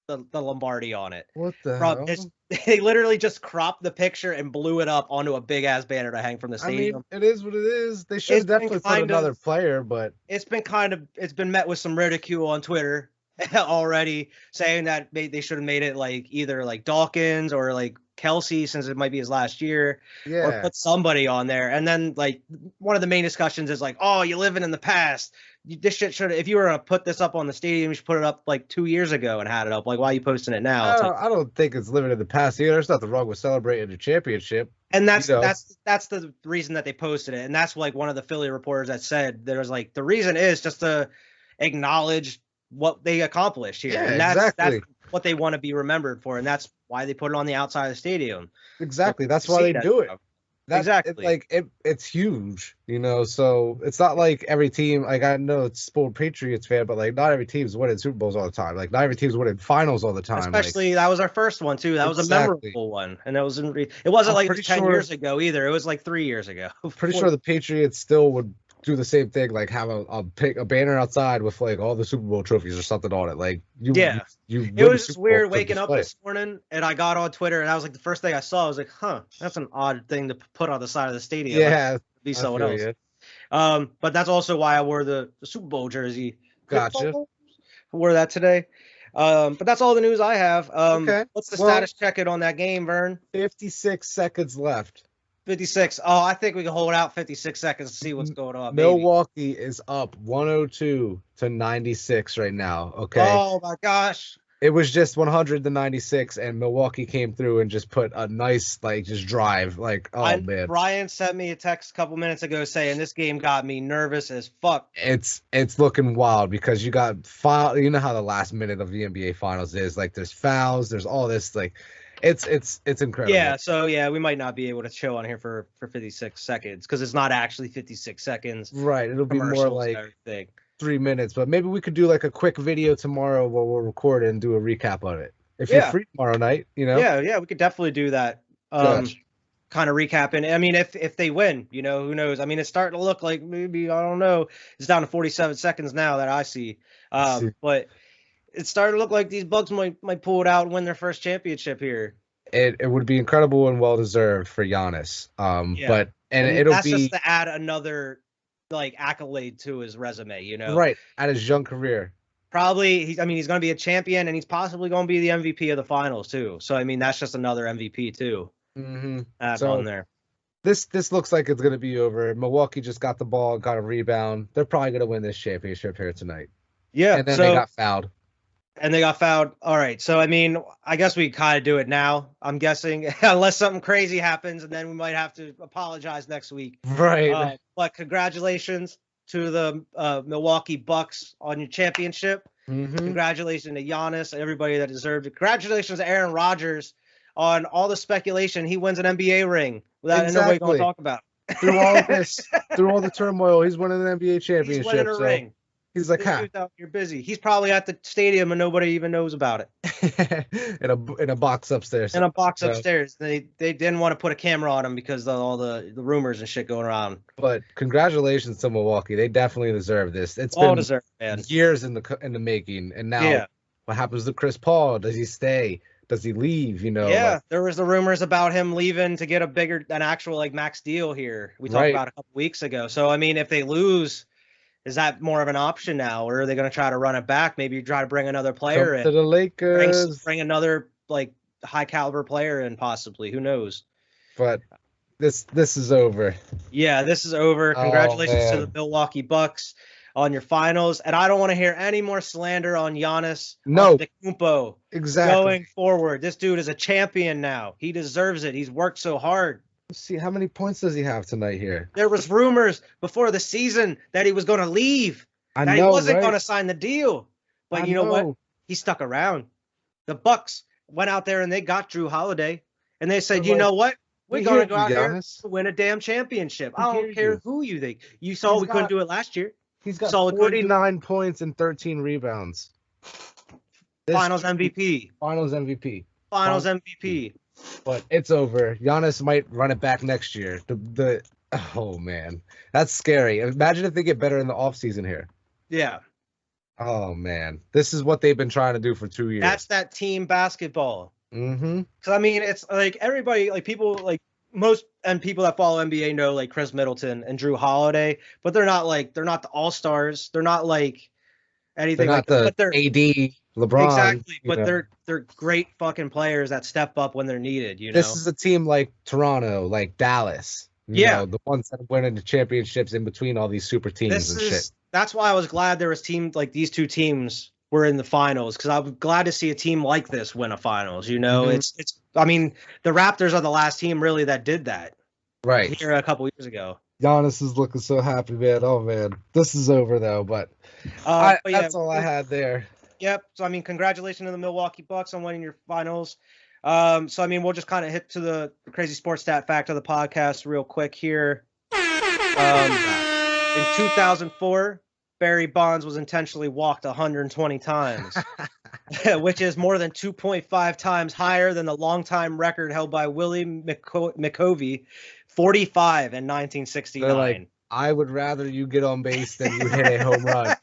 B: the Lombardi on it.
C: What the hell?
B: They literally just cropped the picture and blew it up onto a big ass banner to hang from the stadium.
C: I mean, it is what it is. They should have definitely put another player, but
B: it's been met with some ridicule on Twitter already, saying that they should have made it like either like Dawkins or like Kelsey, since it might be his last year, or put somebody on there. And then like one of the main discussions is like, oh, you're living in the past. This shit should, if you were to put this up on the stadium, you should put it up like 2 years ago and had it up. Like, why are you posting it now?
C: I don't think it's living in the past either. There's nothing wrong with celebrating a championship.
B: And that's the reason that they posted it. And that's like one of the Philly reporters that said there was like, the reason is just to acknowledge what they accomplished here.
C: Yeah,
B: and that's what they want to be remembered for. And that's why they put it on the outside of the stadium.
C: Exactly. That's why they do it.
B: Exactly.
C: It's huge, so it's not like every team, like I know it's spoiled Patriots fan, but like not every team's winning Super Bowls all the time. Like not every team's winning finals all the time.
B: Especially that was our first one too. That was a memorable one. And it wasn't like 10 years ago either. It was like 3 years ago.
C: Pretty sure the Patriots still would do the same thing, like have a banner outside with like all the Super Bowl trophies or something on it. Like it was just weird waking up
B: this morning and I got on Twitter and I was like, the first thing I saw, I was like, that's an odd thing to put on the side of the stadium.
C: Yeah,
B: like, be someone else. But that's also why I wore the Super Bowl jersey.
C: Gotcha.
B: I wore that today. But that's all the news I have.
C: Okay.
B: What's the status check it on that game, Vern?
C: 56 seconds left.
B: 56. Oh, I think we can hold out 56 seconds to see what's going on.
C: Milwaukee is up 102-96 right now. Okay.
B: Oh my gosh.
C: It was just 100-96, and Milwaukee came through and just put a nice just drive. Like, man.
B: Brian sent me a text a couple minutes ago saying this game got me nervous as fuck.
C: It's looking wild because you got foul. You know how the last minute of the NBA Finals is. Like, there's fouls. There's all this like. It's incredible.
B: Yeah, so we might not be able to show on here for 56 seconds because it's not actually 56 seconds.
C: Right, it'll be more like 3 minutes, but maybe we could do like a quick video tomorrow while we'll record it and do a recap on it. If you're free tomorrow night,
B: Yeah, we could definitely do that. Kind of recapping. I mean, if they win, who knows? I mean, it's starting to look like maybe, I don't know. It's down to 47 seconds now that I see. But it's starting to look like these Bucks might pull it out and win their first championship here.
C: It would be incredible and well deserved for Giannis. But it'll be
B: just to add another like accolade to his resume,
C: right at his young career.
B: Probably he's going to be a champion and he's possibly going to be the MVP of the finals too. So I mean that's just another MVP too.
C: Mm-hmm.
B: Add on there.
C: This looks like it's going to be over. Milwaukee just got the ball, got a rebound. They're probably going to win this championship here tonight.
B: Yeah,
C: and then they got fouled.
B: All right. So, I mean, I guess we kind of do it now, I'm guessing, unless something crazy happens, and then we might have to apologize next week.
C: Right.
B: But congratulations to the Milwaukee Bucks on your championship.
C: Mm-hmm.
B: Congratulations to Giannis and everybody that deserved it. Congratulations to Aaron Rodgers on all the speculation. He wins an NBA ring without nobody going to talk about it.
C: Through all of this, through all the turmoil, he's winning an NBA championship.
B: He's winning a ring.
C: He's like,
B: you're busy. He's probably at the stadium and nobody even knows about
C: it. in a box upstairs.
B: In a box upstairs. They didn't want to put a camera on him because of all the rumors and shit going around.
C: But congratulations to Milwaukee. They definitely deserve this. It's
B: all
C: been
B: deserved, man.
C: Years in the making, and now what happens to Chris Paul? Does he stay? Does he leave?
B: Yeah, there was the rumors about him leaving to get an actual like max deal here. We talked about a couple weeks ago. So I mean, if they lose. Is that more of an option now, or are they going to try to run it back? Maybe you try to bring another player in.
C: To the Lakers.
B: Bring another like high caliber player in, possibly. Who knows?
C: But this is over.
B: Yeah, this is over. Congratulations to the Milwaukee Bucks on your finals, and I don't want to hear any more slander on Giannis Antetokounmpo.
C: Exactly.
B: Going forward, this dude is a champion now. He deserves it. He's worked so hard.
C: Let's see, how many points does he have tonight here?
B: There was rumors before the season that he was going to leave.
C: I
B: That
C: know,
B: he wasn't
C: right?
B: going to sign the deal. But
C: I
B: you know what?
C: know.
B: He stuck around. The Bucks went out there and they got Drew Holiday. And they said,
C: They're
B: you
C: like,
B: know what? We're
C: we
B: going to
C: hear
B: go
C: you,
B: out here
C: Giannis.
B: and win a damn championship. I
C: We
B: don't
C: hear
B: care
C: you.
B: who you think. You saw
C: He's
B: we couldn't
C: got-
B: do it last year.
C: He's got
B: So it couldn't do-
C: 49 points and 13 rebounds. This
B: Finals MVP.
C: Finals MVP.
B: Finals MVP.
C: But it's over. Giannis might run it back next year. Oh man, that's scary. Imagine if they get better in the offseason here.
B: Yeah.
C: Oh man, this is what they've been trying to do for 2 years.
B: That's that team basketball.
C: Mm-hmm.
B: Because, I mean, it's like everybody, like people, like most and people that follow NBA know like Chris Middleton and Drew Holiday, but they're not the all-stars. They're not like anything
C: They're
B: like
C: not the
B: that. But they're
C: AD, LeBron.
B: exactly, but
C: you know.
B: they're great fucking players that step up when they're needed, you know.
C: This is a team like Toronto, like Dallas. You know, the ones that win the championships in between all these super teams and shit.
B: That's why I was glad there was teams like these two teams were in the finals, because I'm glad to see a team like this win a finals. You know,
C: Mhm.
B: it's. I mean, the Raptors are the last team really that did that
C: Right.
B: here a couple years ago.
C: Giannis is looking so happy, man. Oh man, this is over though. But,
B: But yeah,
C: that's all I had there.
B: Yep. So I mean, congratulations to the Milwaukee Bucks on winning your finals. So I mean, we'll just kind of hit to the crazy sports stat fact of the podcast real quick here. In 2004, Barry Bonds was intentionally walked 120 times, which is more than 2.5 times higher than the longtime record held by Willie McCovey, 45 in 1969.
C: They're like, I would rather you get on base than you hit a home run.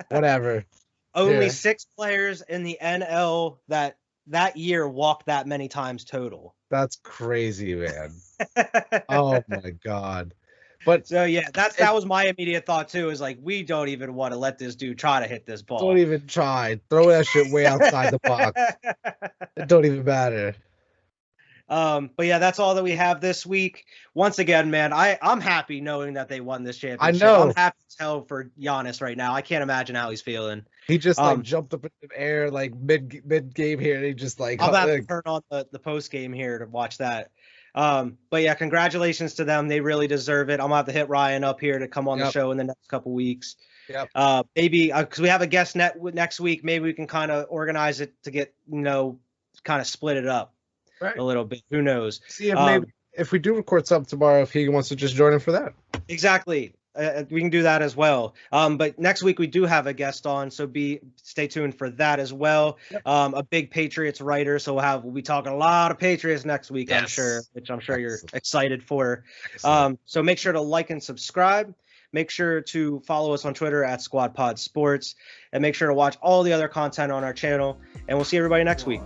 C: Whatever.
B: Only
C: Yeah.
B: 6 players in the NL that year walked that many times total.
C: That's crazy, man. Oh my god. But
B: So yeah, that was my immediate thought too. Is like, we don't even want to let this dude try to hit this ball.
C: don't even try. Throw that shit way outside the box. It don't even matter.
B: But yeah, that's all that we have this week. Once again, man, I'm happy knowing that they won this championship.
C: know.
B: I'm happy as hell for Giannis right now. I can't imagine how he's feeling.
C: He just like
B: Um,
C: jumped up in the air like mid game here, and he just like,
B: I'll have to turn on the post game here to watch that. But yeah, congratulations to them. They really deserve it. I'm gonna have to hit Ryan up here to come on the
C: Yep.
B: show in the next couple weeks.
C: Yep.
B: Maybe because we have a guest next week, maybe we can kind of organize it to get, kind of split it up
C: Right.
B: a little bit. Who knows?
C: See if maybe if we do record something tomorrow, if he wants to just join in for that.
B: Exactly. We can do that as well. But next week we do have a guest on, so stay tuned for that as well.
C: Yep.
B: A big Patriots writer, so we'll be talking a lot of Patriots next week, I'm
C: Yes.
B: sure, which I'm sure you're
C: Excellent.
B: excited for.
C: Excellent.
B: So make sure to like and subscribe. Make sure to follow us on Twitter at SquadPodSports, and make sure to watch all the other content on our channel. And we'll see everybody next week.